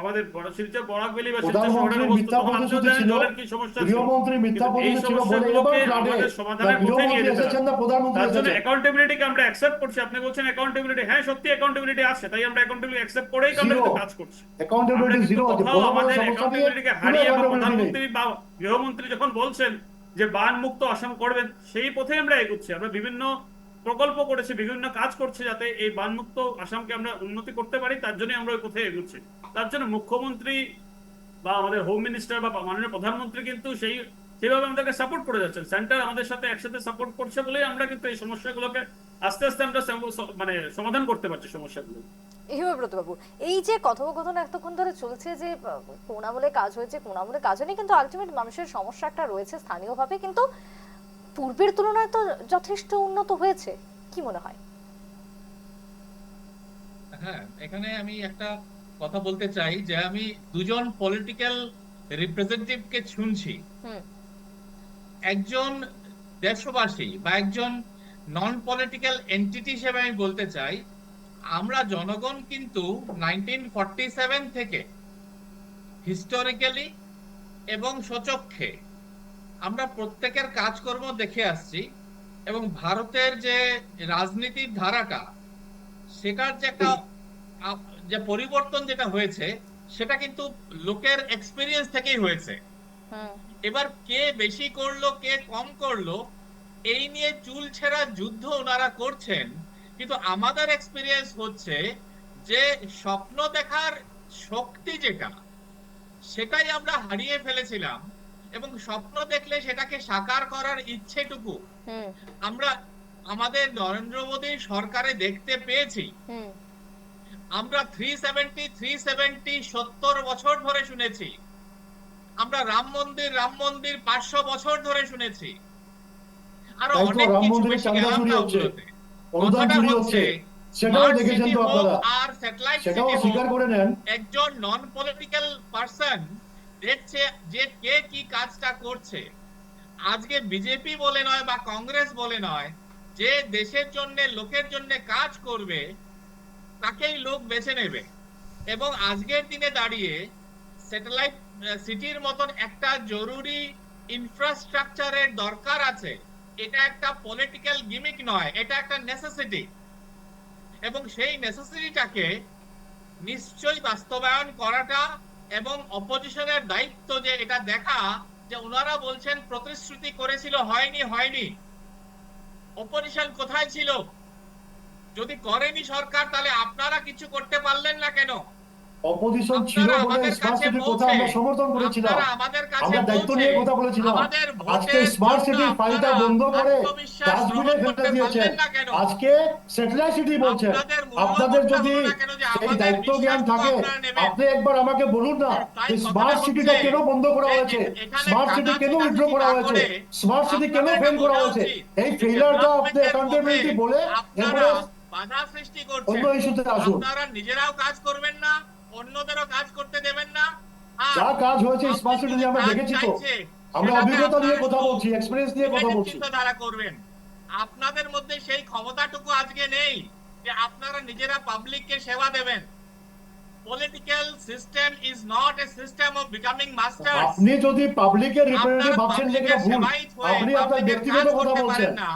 আমাদের শিলচর বরাকবেলি বা শিলচর শহরের প্রধানমন্ত্রী অবস্থা, মিথ্যা তখন আপনিও প্রতিশ্রুতি জানেন ছিল, জলের কি সমস্যা ছিল। গৃহমন্ত্রী মিথ্যা কিন্তু এই প্রতিশ্রুতি ছিল বলে এবার সমস্যাগুলোকে ফ্লাডে আমাদের সমাধানের পথে নিয়ে গৃহমন্ত্রী যেতে এসেছেন হবে। না প্রধানমন্ত্রী তার জন্য এসেছেন। অ্যাকাউন্টেবিলিটিকে আমরা অ্যাকসেপ্ট করছি। আপনি বলছেন অ্যাকাউন্টেবিলিটি, হ্যাঁ সত্যি অ্যাকাউন্টেবিলিটি আছে, তাই আমরা অ্যাকাউন্টেবিলিটি অ্যাকসেপ্ট করেই তো আমরা জিরো কিন্তু কাজ করছি। আমরা অ্যাকাউন্টেবিলিটি, কিন্তু জিরো। কোথাও বড় বড় আমাদের সমস্যা নিয়ে অ্যাকাউন্টেবিলিটিকে কোনো হারিয়ে বা অ্যাকাউন্টেবিলিটি নেই। প্রধানমন্ত্রী বা গৃহমন্ত্রী যখন বলছেন যে বান মুক্ত আসাম করবেন, সেই পথে আমরা এগুচ্ছি। আমরা বিভিন্ন প্রকল্প করেছি, বিভিন্ন কাজ করছি যাতে এই বানমুক্ত আসামকে আমরা উন্নতি করতে পারি, তার জন্য আমরা ওই পথে এগুচ্ছি। তার জন্য মুখ্যমন্ত্রী বা আমাদের হোম মিনিস্টার বা মাননীয় প্রধানমন্ত্রী কিন্তু সেইভাবে আমাদেরকে সাপোর্ট করে যাচ্ছেন। সেন্টার আমাদের সাথে একসাথে সাপোর্ট করছে বলেই আমরা কিন্তু এই সমস্যাগুলোকে আস্তে আস্তে আমরা মানে সমাধান করতে পারছি সমস্যাগুলো। হিমব্রতবাবু, এই যে কথোপকথন এতক্ষণ ধরে চলছে যে কোন আমলে কাজ হয়েছে, কোন আমলে কাজ হয়নি, কিন্তু আলটিমেট মানুষের সমস্যা একটা রয়েছে স্থানীয়ভাবে, কিন্তু পূর্বের তুলনায় তো যথেষ্ট উন্নত হয়েছে, কি মনে হয়? হ্যাঁ, এখানে আমি একটা কথা বলতে চাই যে আমি দুজন পলিটিক্যাল রিপ্রেজেন্টেটিভকে শুনছি। একজন দেশবাসী বা একজন নন পলিটিক্যাল এন্টিটি হিসেবে আমি বলতে চাই, আমরা জনগণ কিন্তু 1947 থেকে হিস্টোরিক্যালি এবং সচক্ষে আমরা প্রত্যেকের কাজকর্ম দেখে আসছি, এবং ভারতের যে রাজনীতির ধারাটা, সেটার যে একটা যে পরিবর্তন যেটা হয়েছে, সেটা কিন্তু লোকের এক্সপিরিয়েন্স থেকেই হয়েছে। এবার কে বেশি করলো কে কম করলো এই নিয়ে চুল ছেঁড়া যুদ্ধ ওনারা করছেন, কিন্তু আমাদের এক্সপিরিয়েন্স হচ্ছে যে স্বপ্ন দেখার শক্তি যেটা, সেটাই আমরা হারিয়ে ফেলেছিলাম, এবং স্বপ্ন দেখলে সেটাকে সাকার করার ইচ্ছেটুকু আমরা আমাদের নরেন্দ্র মোদী সরকারে দেখতে পেয়েছি। আমরা 370 বছর ধরে শুনেছি, আমরা রাম মন্দির 500 বছর ধরে শুনেছি, আরো অনেক কিছু বেশি গেলাম না ওগুলোতে। কথাটা হচ্ছে সেটাও দেখেছেন তো আপনারা, আর স্যাটেলাইট সেটাও স্বীকার করে নেন। একজন নন পলিটিক্যাল পারসন দেখছে যে কে কি কাজটা করছে। আজকে বিজেপি বলে নয় বা কংগ্রেস বলে নয়, যে দেশের জন্য লোকের জন্য কাজ করবে তাকেই লোক বেছে নেবে। এবং আজকের দিনে দাঁড়িয়ে স্যাটেলাইট সিটির মতন একটা জরুরি ইনফ্রাস্ট্রাকচারের দরকার আছে। এটা একটা পলিটিক্যাল গিমিক নয়, এটা একটা নেসেসিটি, এবং সেই নেসেসিটিটাকে নিশ্চয়ই বাস্তবায়ন করাটা এবং অপোজিশনের দায়িত্ব যে এটা দেখা যে ওনারা বলছেন প্রতিশ্রুতি করেছিল হয়নি। অপোজিশন কোথায় ছিল? যদি করেনি সরকার, তাহলে আপনারা কিছু করতে পারলেন না কেন? অপোজিশন ছিল আপনারা বলে আমাদের স্মার্ট কাছে সিটির কথা পৌঁছে আমরা সমর্থন করেছিলাম, আপনারা আমাদের কাছে আমরা দায়িত্ব পৌঁছে নিয়ে কথা বলেছিলাম। আমাদের আজকে ভোটের স্মার্ট জন্য সিটি ফাইলটা আপনারা বন্ধ করে আত্মবিশ্বাস ডাস্টবিনে গ্রহণ ফেলে করতে দিয়েছেন। পারলেন না কেন? আজকে স্যাটেলাইট সিটি বলছেন। আপনাদের আপনাদের মূল্যবোধটা যদি হলো না কেন যে সেই আমাদের দায়িত্ব জ্ঞান বিশ্বাসটুকু থাকে, আপনারা নেবেন? আপনি একবার আমাকে বলুন না তাই যে কথাটা স্মার্ট সিটিটা হচ্ছে কেন বন্ধ করা যে হয়েছে, এখানে স্মার্ট সিটি কেন কাদা উইথড্র ছোটাছুটি করা না হয়েছে, করে স্মার্ট সিটি কেন আপনাদের ফেল এটা করা বোঝা হয়েছে। উচিত এই যে ফেইলারটা আপনি ডেভেলপমেন্টের অ্যাকাউন্টেবিলিটি পথে বলে আপনারা এরপরে বাধা সৃষ্টি অন্য করছেন। ইস্যুতে আসুন। আপনারা নিজেরাও কাজ করবেন না, অন্যদেরও কাজ করতে দেবেন না। আর যা কাজ হয়েছে স্মার্ট পাবলিক সিটি যদি নিয়ে আমরা কাজ দেখেছি তো, চাইছে আমরা সেটাতে অভিজ্ঞতা নিয়ে আপনারা কথা শুধু বলছি, এক্সপেরিয়েন্স নিয়ে কথা নেগেটিভ বলছি। চিন্তাধারা করবেন। আপনাদের মধ্যে সেই ক্ষমতাটুকু আজকে নেই যে আপনারা নিজেরা পাবলিককে সেবা দেবেন। Political system is not a system of becoming masters. আপনি যদি পাবলিকের রিপ্রেজেন্টেটিভ আপনারা ভাবছেন যে এটা পাবলিকের ভুল, সেবাইত হয়ে আপনি আপনার পাবলিকের ব্যক্তিগত কাজ কথা করতে বলছেন। পারেন না,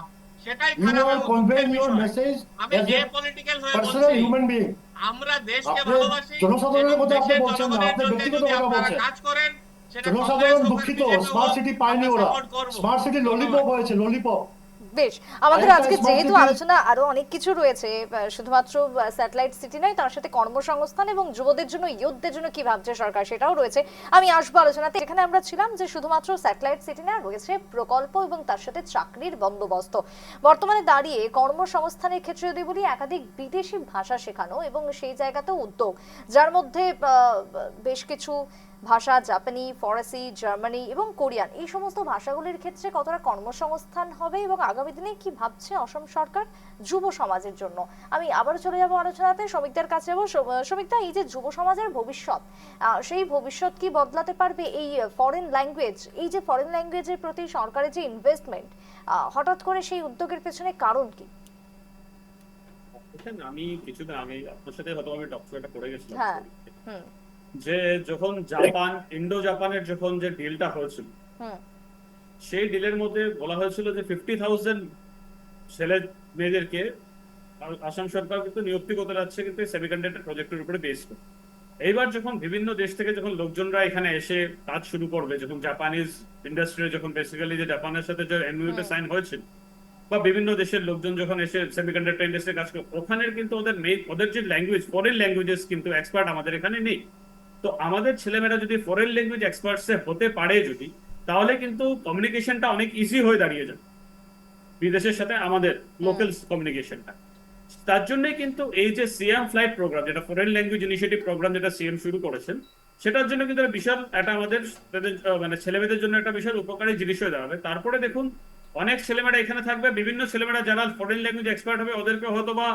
সেটাই ইউ খারাপ আর এবং কনভেইং দুঃখের ইউর বিষয়। মেসেজ আমি অ্যাজ এ এপলিটিক্যাল হয়ে পার্সোনাল বলছি, হিউম্যান বিং। আমরা দেশকে আপনি ভালোবাসি জনসাধারণের এবং কথা আপনি দেশের বলছেন না, জনগণের আপনি জন্য ব্যক্তিগত যদি কথা আপনারা বলছেন। কাজ করেন, সেটা জনসাধারণ কংগ্রেস হোক আর দুঃখিত, বিজেপি স্মার্ট হোক, সিটি পায়নি আমরা ওরা। সাপোর্ট করব। স্মার্ট সিটি ললিপপ হয়েছে, ললিপপ। বেশ, আমাদের আরেকটা আজকে স্মার্ট যেহেতু সিটি আলোচনা আরো অনেক কিছু রয়েছে, শুধুমাত্র স্যাটেলাইট সিটি নয়, তার সাথে কর্মসংস্থান এবং যুবদের জন্য, ইয়ুথদের জন্য কি ভাবছে সরকার সেটাও রয়েছে। আমি আসবো আলোচনাতে। এখানে আমরা ছিলাম যে শুধুমাত্র স্যাটেলাইট সিটি না, রয়েছে প্রকল্প এবং তার সাথে চাকরির বন্দোবস্ত। বর্তমানে দাঁড়িয়ে কর্মসংস্থানের ক্ষেত্রে যদি বলি, একাধিক বিদেশি ভাষা শেখানো এবং সেই জায়গাতেও উদ্যোগ, যার মধ্যে বেশ কিছু ভাষা, জাপানি, ফরাসি, জার্মানি এবং কোরিয়ান, এই সমস্ত ভাষাগুলির ক্ষেত্রে কতটা কর্মসংস্থান হবে এবং আগামী দিনে কি ভাবছে অসম সরকার যুব সমাজের জন্য। আমি আবার চলে যাব আলোচনাতে, শ্রমিকদের কাছে যাবো। শ্রমিকদা, এই যে যুব সমাজের ভবিষ্যৎ, সেই ভবিষ্যৎ কি বদলাতে পারবে এই ফরেন ল্যাঙ্গুয়েজ? এই যে ফরেন ল্যাঙ্গুয়েজের প্রতি সরকারের যে ইনভেস্টমেন্ট, হঠাৎ করে সেই উদ্যোগের পেছনে কারণ কি? আমি কিছুদিন আমি আপনার সাথে হয়তো আমি টক শোটা করে গেছিলাম। হ্যাঁ, হুম, যে যখন জাপান ইন্ডো জাপানের যখন যে ডিলটা হয়েছিল, হুম, সেই ডিলের মধ্যে বলা হয়েছিল যে 50,000 ছেলে মেয়েদেরকে আসাম সরকার কিন্তু নিযুক্তি করতে যাচ্ছে, কিন্তু সেমিকন্ডাক্টর প্রজেক্টের উপরে বেস করে। এইবার যখন বিভিন্ন দেশ থেকে যখন লোকজনরা এখানে এসে কাজ শুরু করবে, যখন জাপানিজ ইন্ডাস্ট্রি যখন বেসিক্যালি যে জাপানের সাথে যে এমইউতে সাইন হয়েছিল, বা বিভিন্ন দেশের লোকজন যখন এসে সেমিকন্ডাক্টর ইন্ডাস্ট্রি কাজ করে, ওখানের কিন্তু ওদের যে ল্যাঙ্গুয়েজ, ফরেন ল্যাঙ্গুয়েজেস কিন্তু এক্সপার্ট আমাদের এখানে নেই। তো আমাদের ছেলেমেয়েরা যদি ফরেন ল্যাঙ্গুয়েজ এক্সপার্টস হতে পারে যদি, তাহলে কিন্তু কমিউনিকেশনটা অনেক ইজি হয়ে দাঁড়িয়ে যাবে বিদেশের সাথে আমাদের লোকাল কমিউনিকেশনটা। তার জন্যই কিন্তু এই যে সিএম ফ্লাইট প্রোগ্রাম, যেটা ফরেন ল্যাঙ্গুয়েজ ইনিশিয়েটিভ প্রোগ্রাম, যেটা সিএম শুরু করেছেন, সেটার জন্য কিন্তু বিশাল একটা আমাদের মানে ছেলেমেয়েদের জন্য একটা বিশাল উপকারী জিনিস হয়ে দাঁড়াবে। তারপরে দেখুন, অনেক ছেলেমেয়েরা এখানে থাকবে, বিভিন্ন ছেলেমেয়েরা যারা ফরেন ল্যাঙ্গুয়েজ এক্সপার্ট হবে, ওদেরকে হয়তো বা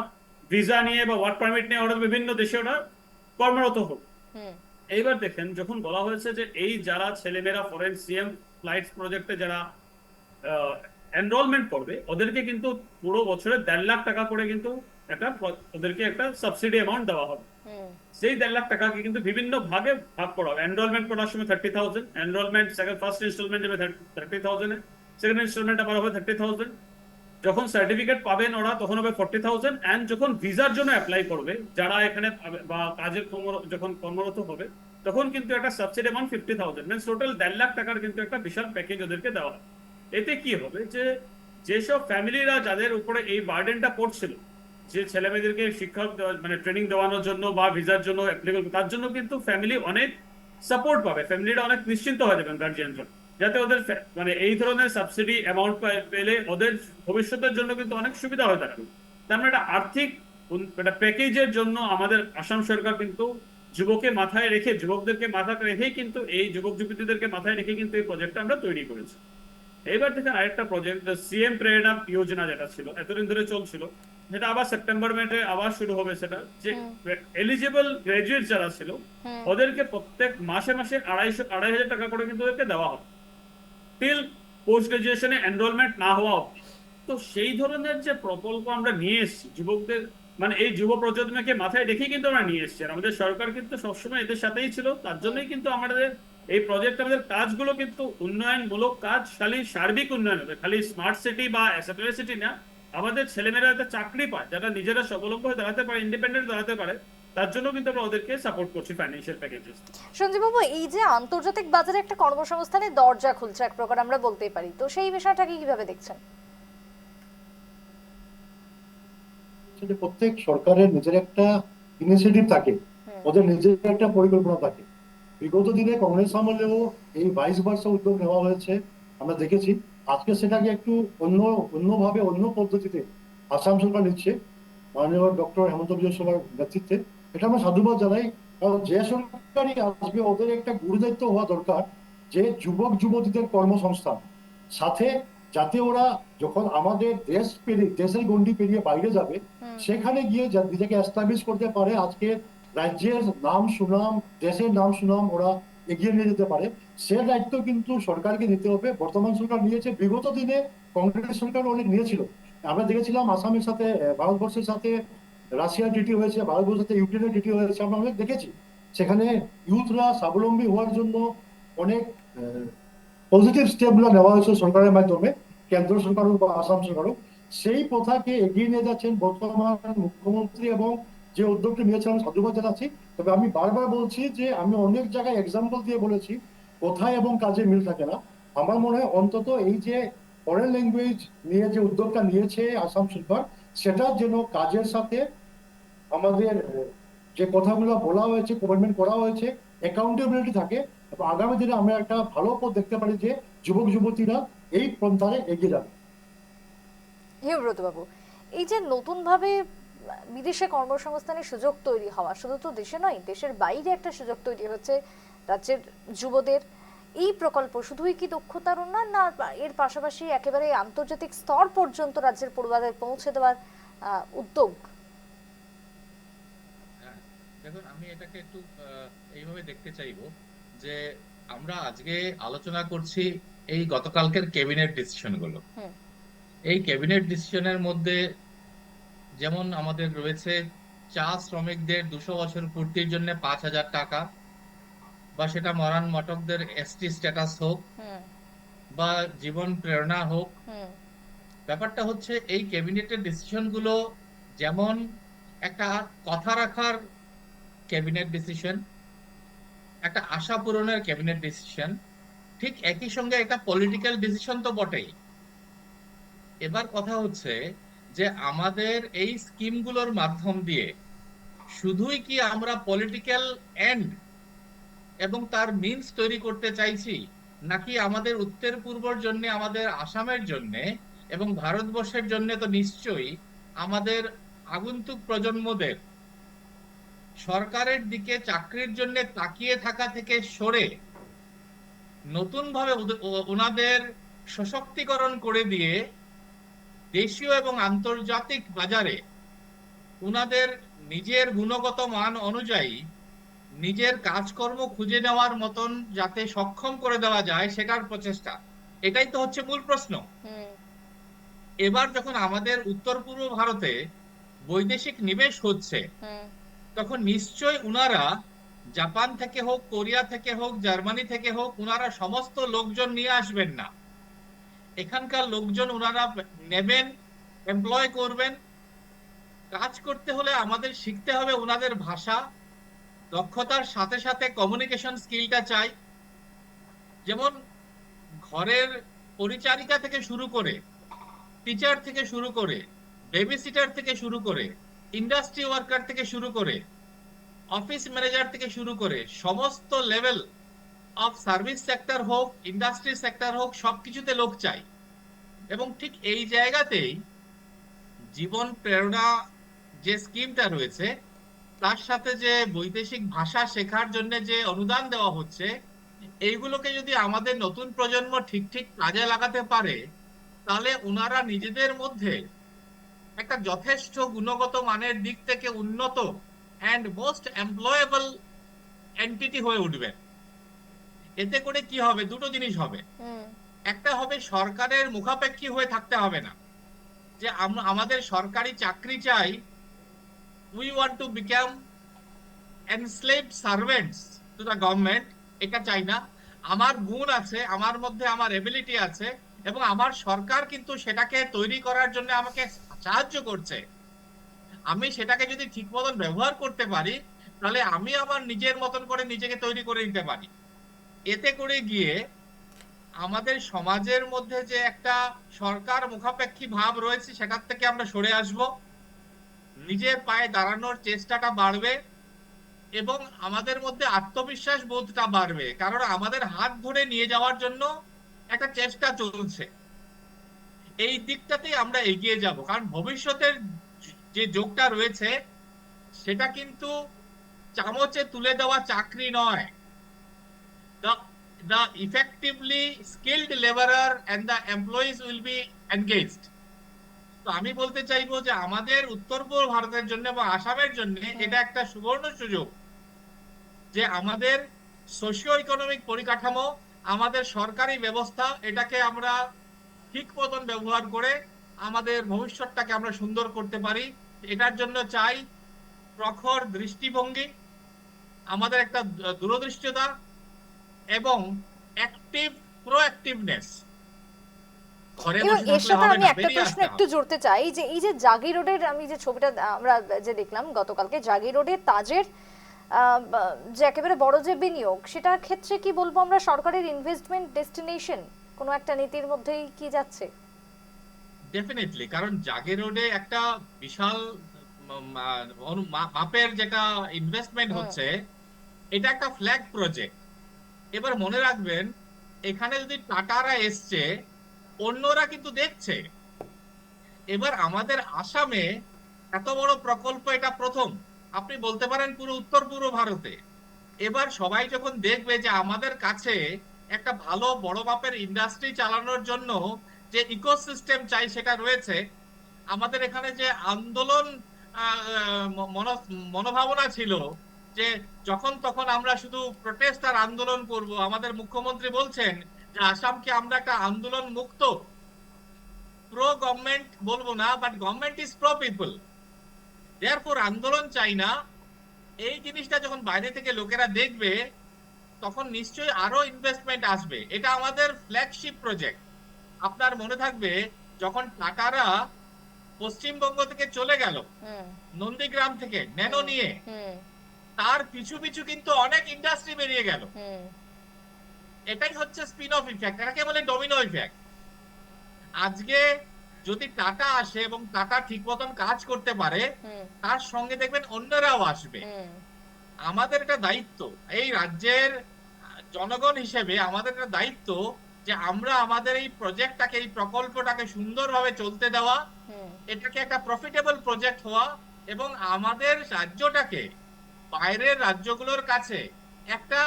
ভিসা নিয়ে বা ওয়ার্ক পারমিট নিয়ে ওরা বিভিন্ন দেশে ওরা কর্মরত হোক। এইবার দেখেন, যখন বলা হয়েছে যে এই যারা ছেলেমেয়েরা ফরেন সিএম ফ্লাইট প্রজেক্টে যারা এনরোলমেন্ট করবে, ওদেরকে কিন্তু পুরো বছরে 1.5 লাখ টাকা করে কিন্তু ওদেরকে একটা সাবসিডি অ্যামাউন্ট দেওয়া হবে। সেই 1.5 লাখ টাকাকে কিন্তু বিভিন্ন ভাগে ভাগ করা হবে। এনরোলমেন্ট করার সময় 30,000, এনরোলমেন্ট ফার্স্ট ইনস্টলমেন্ট যাবে 30,000, সেকেন্ড ইনস্টলমেন্ট আবার হবে 30,000, যখন সার্টিফিকেট পাবেন ওরা তখন হবে 40,000, এন্ড যখন ভিসার জন্য অ্যাপ্লাই করবে যারা এখানে বা কাজের যখন কর্মরত হবে, তখন কিন্তু একটা সাবসিডি অ্যামাউন্ট 50,000, মানে টোটাল 1.5 লাখ টাকার কিন্তু একটা বিশাল প্যাকেজ ওদেরকে দেওয়া হবে। এতে কি হবে, যে যেসব ফ্যামিলিরা যাদের উপরে এই বার্ডেনটা পড়ছিল, যে ছেলে মেয়েদেরকে শিক্ষা মানে ট্রেনিং দেওয়ানোর জন্য বা ভিসার জন্য অ্যাপ্লিকেবল, তার জন্য কিন্তু ফ্যামিলি অনেক সাপোর্ট পাবে, ফ্যামিলিরা অনেক নিশ্চিন্ত হয়ে যাবেন গার্জিয়ানরা, যাতে ওদের মানে এই ধরনের সাবসিডি অ্যামাউন্ট পেলে ওদের ভবিষ্যতের জন্য কিন্তু অনেক সুবিধা হয়ে থাকবে। তার মানে একটা আর্থিক একটা প্যাকেজের জন্য আমাদের আসাম সরকার কিন্তু যুবককে মাথায় রেখে, যুবকদেরকে মাথায় রেখেই কিন্তু এই যুবক যুবতীদেরকে মাথায় রেখে কিন্তু এই প্রজেক্টটা আমরা তৈরি করেছি। এবার দেখেন আরেকটা প্রজেক্ট, সিএম প্রেরণা যোজনা, যেটা ছিল এতদিন ধরে চলছিল, যেটা আবার সেপ্টেম্বর মাসে আবার শুরু হবে। সেটা যে এলিজিবল গ্রাজুয়েট যারা ছিল, ওদেরকে প্রত্যেক মাসে মাসে 2,500 টাকা করে কিন্তু ওদেরকে দেওয়া হবে টিল পোস্ট গ্রাজুয়েশনে এনরোলমেন্ট না হওয়া অবধি। তো সেই ধরনের যে প্রকল্প আমরা নিয়ে এসেছি যুবকদের, মানে এই যুব প্রজন্মকে মাথায় রেখেই কিন্তু আমরা নিয়ে এসেছি। আর আমাদের সরকার কিন্তু সবসময় এদের সাথেই ছিল, তার জন্যই কিন্তু আমাদের এই প্রজেক্ট, আমাদের কাজগুলো কিন্তু উন্নয়নমূলক কাজ, খালি সার্বিক উন্নয়ন হবে, খালি স্মার্ট সিটি বা স্যাটেলাইট সিটি না। আমাদের ছেলেমেয়েরা যাতে চাকরি পায়, যারা নিজেরা স্বাবলম্বী হয়ে দাঁড়াতে পারে, ইন্ডিপেন্ডেন্ট দাঁড়াতে পারে, তার জন্য কিন্তু আমরা ওদেরকে সাপোর্ট করছি ফাইন্যান্সিয়াল প্যাকেজেস। সঞ্জীব বাবু, এই যে আন্তর্জাতিক বাজারে একটা কর্মসংস্থানের দরজা খুলছে এক প্রকার, আমরা বলতেই পারি, তো সেই বিষয়টাকে কিভাবে দেখছেন? প্রত্যেক সরকারের নিজের একটা ইনিশিয়েটিভ থাকে, ওদের নিজের একটা পরিকল্পনা থাকে। বিগত দিনে কংগ্রেস আমলেও এই 22 উদ্যোগ নেওয়া হয়েছে, আমরা দেখেছি। আজকে সেটাকে একটু অন্যভাবে অন্য পদ্ধতিতে আসাম সরকার নিচ্ছে, মাননীয় ডক্টর হেমন্ত বিশ্ব শর্মার নেতৃত্বে। এটা আমরা সাধুবাদ জানাই, কারণ যে সরকারই আসবে ওদের একটা গুরুদায়িত্ব হওয়া দরকার যে যুবক যুবতীদের কর্মসংস্থান, সাথে যাতে ওরা যখন আমাদের দেশের গণ্ডি পেরিয়ে বাইরে যাবে সেখানে গিয়ে নিজেকে এস্টাবলিশ করতে পারে, আজকে রাজ্যের নাম সুনাম, দেশের নাম সুনাম ওরা এগিয়ে নিয়ে যেতে পারে। সে দায়িত্ব কিন্তু সরকারকে নিতে হবে। বর্তমান সরকার নিয়েছে, বিগত দিনে কংগ্রেস সরকার অনেক নিয়েছিল। আমরা দেখেছিলাম আসামের সাথে ভারতবর্ষের সাথে রাশিয়ার ট্রিটি হয়েছে, ভারতবর্ষের সাথে ইউক্রেনের ট্রিটি হয়েছে, আমরা অনেক দেখেছি। সেখানে ইউথরা স্বাবলম্বী হওয়ার জন্য অনেক পজিটিভ স্টেপ গুলো নেওয়া হয়েছে সরকারের মাধ্যমে, কেন্দ্র সরকার হোক বা আসাম সরকার হোক। সেই প্রথাকে এগিয়ে নিয়ে যাচ্ছেন বর্তমান মুখ্যমন্ত্রী, এবং যে উদ্যোগটি নিয়েছেন আমি সাধুবাদ জানাচ্ছি। তবে আমি বারবার বলছি যে আমি অনেক জায়গায় এক্সাম্পল দিয়ে বলেছি কোথায় এবং কাজে মিল থাকে না। আমার মনে হয় অন্তত এই যে ফরেন ল্যাঙ্গুয়েজ নিয়ে যে উদ্যোগটা নিয়েছে আসাম সরকার, সেটা যেন কাজের সাথে আমাদের যে কথাগুলো বলা হয়েছে, কমিটমেন্ট করা হয়েছে, অ্যাকাউন্টেবিলিটি থাকে, এবং আগামী দিনে আমরা একটা ভালো পথ দেখতে পারি যে যুবক যুবতীরা এই পন্থায় এগিয়ে যাবে। হিমব্রত বাবু, এই যে নতুনভাবে বিদেশে কর্মসংস্থানের সুযোগ তৈরি হওয়া, শুধু তো দেশে নয়, দেশের বাইরে একটা সুযোগ তৈরি হচ্ছে রাজ্যের যুবদের, এই প্রকল্প শুধুই কি দক্ষতার উন্নয়ন, না এর পাশাপাশি একেবারে আন্তর্জাতিক স্তর পর্যন্ত রাজ্যের পড়ুয়াদের পৌঁছে দেওয়ার উদ্যোগ? হ্যাঁ, দেখুন, আমি এটাকে একটু এইভাবে দেখতে চাইবো যে আমরা আজকে আলোচনা করছি এই গতকালকের ক্যাবিনেট ডিসিশন গুলো। এই ক্যাবিনেট ডিসিশনের মধ্যে যেমন আমাদের রয়েছে চা শ্রমিকদের 200 বছর পূর্তির জন্য 5,000 টাকা, বা সেটা মরান মটকদের এসটি স্ট্যাটাস হোক বা জীবন প্রেরণা হোক। ব্যাপারটা হচ্ছে এই ক্যাবিনেটের ডিসিশন গুলো যেমন একটা কথা রাখার ক্যাবিনেট ডিসিশন, একটা আশা পূরণের ক্যাবিনেট ডিসিশন, ঠিক একই সঙ্গে একটা পলিটিক্যাল ডিসিশন তো বটেই। এবার কথা হচ্ছে যে আমাদের এই স্কিমগুলোর মাধ্যম দিয়ে শুধুই কি আমরা পলিটিক্যাল এন্ড এবং তার মিনস তৈরি করতে চাইছি, নাকি আমাদের উত্তর পূর্বর জন্য, আমাদের আসামের জন্য এবং ভারতবর্ষের জন্য তো নিশ্চয়ই আমাদের আগন্তুক প্রজন্মদের সরকারের দিকে চাকরির জন্য তাকিয়ে থাকা থেকে সরে নতুন ভাবে ওনাদের সশক্তিকরণ করে দিয়ে দেশীয় এবং আন্তর্জাতিক বাজারে ওনাদের নিজের গুণগত মান অনুযায়ী নিজের কাজকর্ম খুঁজে নেওয়ার মতন যাতে সক্ষম করে দেওয়া যায়, সেটার প্রচেষ্টা। এটাই তো হচ্ছে মূল প্রশ্ন। এবার যখন আমাদের উত্তর পূর্ব ভারতে বৈদেশিক নিবেশ হচ্ছে, তখন নিশ্চয় উনারা জাপান থেকে হোক, কোরিয়া থেকে হোক, জার্মানি থেকে হোক, উনারা সমস্ত লোকজন নিয়ে আসবেন না। এখানকার লোকজন উনারা নেবেন, এমপ্লয় করবেন। কাজ করতে হলে আমাদের শিখতে হবে উনাদের ভাষা, দক্ষতার সাথে সাথে কমিউনিকেশন স্কিলটা চাই। যেমন ঘরের পরিচারিকা থেকে শুরু করে, টিচার থেকে শুরু করে, বেবি সিটার থেকে শুরু করে, ইন্ডাস্ট্রি ওয়ার্কার থেকে শুরু করে, অফিস ম্যানেজার থেকে শুরু করে, সমস্ত লেভেল অফ সার্ভিস সেক্টর হোক, ইন্ডাস্ট্রি সেক্টর হোক, সবকিছুতে লোক চাই। এবং ঠিক এই জায়গাতেই জীবন প্রেরণা যে স্কিমটা রয়েছে, তার সাথে যে বৈদেশিক ভাষা শেখার জন্য যে অনুদান দেওয়া হচ্ছে, এইগুলোকে যদি আমাদের নতুন প্রজন্ম ঠিক ঠিক কাজে লাগাতে পারে, তাহলে ওনারা নিজেদের মধ্যে একটা যথেষ্ট গুণগত মানের দিক থেকে উন্নত অ্যান্ড মোস্ট এমপ্লয়েবল এন্টিটি হয়ে উঠবেন। এতে করে কি হবে? দুটো জিনিস হবে। একটা হবে, সরকারের মুখাপেক্ষী হয়ে থাকতে হবে না, যে আমরা আমাদের সরকারি চাকরি চাই, we want to become enslaved servants to the government, এটা চাই না। আমার গুণ আছে, আমার মধ্যে আমার এবিলিটি আছে, এবং আমার সরকার কিন্তু সেটাকে তৈরি করার জন্য আমাকে সাহায্য করছে। আমি সেটাকে যদি ঠিক মতন ব্যবহার করতে পারি, তাহলে আমি আমার নিজের মতন করে নিজেকে তৈরি করে নিতে পারি। এতে করে গিয়ে আমাদের সমাজের মধ্যে যে একটা সরকার মুখাপেক্ষী ভাব রয়েছে, সেটার থেকে আমরা সরে আসব, নিজের পায়ে দাঁড়ানোর চেষ্টাটা বাড়বে, এবং আমাদের মধ্যে আত্মবিশ্বাস বোধটা বাড়বে, কারণ আমাদের হাত ধরে নিয়ে যাওয়ার জন্য একটা চেষ্টা চলছে। এই দিকটাতেই আমরা এগিয়ে যাব, কারণ ভবিষ্যতের যে যোগটা রয়েছে সেটা কিন্তু চামচে তুলে দেওয়া চাকরি নয়। the the effectively skilled laborer and the employees will be engaged. তো আমি বলতে চাইবো যে আমাদের উত্তর পূর্ব ভারতের জন্য এবং আসামের জন্য এটা একটা সুবর্ণ সুযোগ যে আমাদের সোশিও ইকোনমিক পরিকাঠামো, আমাদের সরকারি ব্যবস্থা, এটাকে আমরা ঠিক মতন ব্যবহার করে আমাদের ভবিষ্যৎটাকে আমরা সুন্দর করতে পারি। এটার জন্য চাই প্রখর দৃষ্টিভঙ্গি, আমাদের একটা দূরদৃষ্টতা এবং অ্যাক্টিভ প্রোঅ্যাক্টিভনেস। ঘরে এবং বসে এর থাকলে সাথে হবে আমি না, একটা বেরিয়ে প্রশ্ন আসতে একটু হবে। জুড়তে চাই যে এই যে জাগি রোডের আমি যে ছবিটা আমরা যে দেখলাম গতকালকে, জাগি রোডে তাজের যে একেবারে বড় যে বিনিয়োগ, সেটার ক্ষেত্রে কি বলবো আমরা সরকারের ইনভেস্টমেন্ট ডেস্টিনেশন কোনো একটা নীতির মধ্যেই কি যাচ্ছে? ডেফিনেটলি, কারণ জাগে রোডে একটা বিশাল মাপের যেটা ইনভেস্টমেন্ট হুম, হচ্ছে, এটা একটা ফ্ল্যাগ প্রজেক্ট। এবার মনে রাখবেন, এখানে যদি টাটারা এসছে, অন্যরা কিন্তু দেখছে। এবার আমাদের আসামে এত বড় প্রকল্প এটা প্রথম, আপনি বলতে পারেন পুরো উত্তর পূর্ব ভারতে। এবার সবাই যখন দেখবে যে আমাদের কাছে একটা ভালো বড় মাপের ইন্ডাস্ট্রি চালানোর জন্য যে ইকোসিস্টেম চাই সেটা রয়েছে, আমাদের এখানে যে আন্দোলন মনোভাবনা ছিল যে যখন তখন আমরা শুধু প্রোটেস্ট আর আন্দোলন করব, আমাদের মুখ্যমন্ত্রী বলছেন যে আসামকে আমরা একটা আন্দোলন মুক্ত প্রো গভর্নমেন্ট বলবো না, but government is pro people, therefore আন্দোলন চাই না। এই জিনিসটা যখন বাইরে থেকে লোকেরা দেখবে, তখন নিশ্চয়ই আরো ইনভেস্টমেন্ট আসবে। এটা আমাদের ফ্ল্যাগশিপ প্রজেক্ট। আপনার মনে থাকবে যখন টাটারা পশ্চিমবঙ্গ থেকে চলে গেল, হুম, নন্দীগ্রাম থেকে ন্যানো নিয়ে, হুম, তার পিছু পিছু কিন্তু অনেক ইন্ডাস্ট্রি বেরিয়ে গেল। হুম, এটাই হচ্ছে স্পিন অফ ইফেক্ট, এটাকে বলে ডমিনো ইফেক্ট। আজকে যদি টাটা আসে এবং টাটা ঠিক মতন কাজ করতে পারে, হুম, তার সঙ্গে দেখবেন অন্যরাও আসবে। হুম, আমাদের একটা দায়িত্ব, এই রাজ্যের জনগণ হিসেবে আমাদের একটা দায়িত্ব যে আমরা আমাদের এই প্রজেক্টটাকে, এই প্রকল্পটাকে সুন্দরভাবে চলতে দেওয়া, হুম। এটাকে একটা প্রফিটেবল প্রজেক্ট হওয়া এবং আমাদের রাজ্যটাকে বাইরের রাজ্যগুলোর কাছে একটা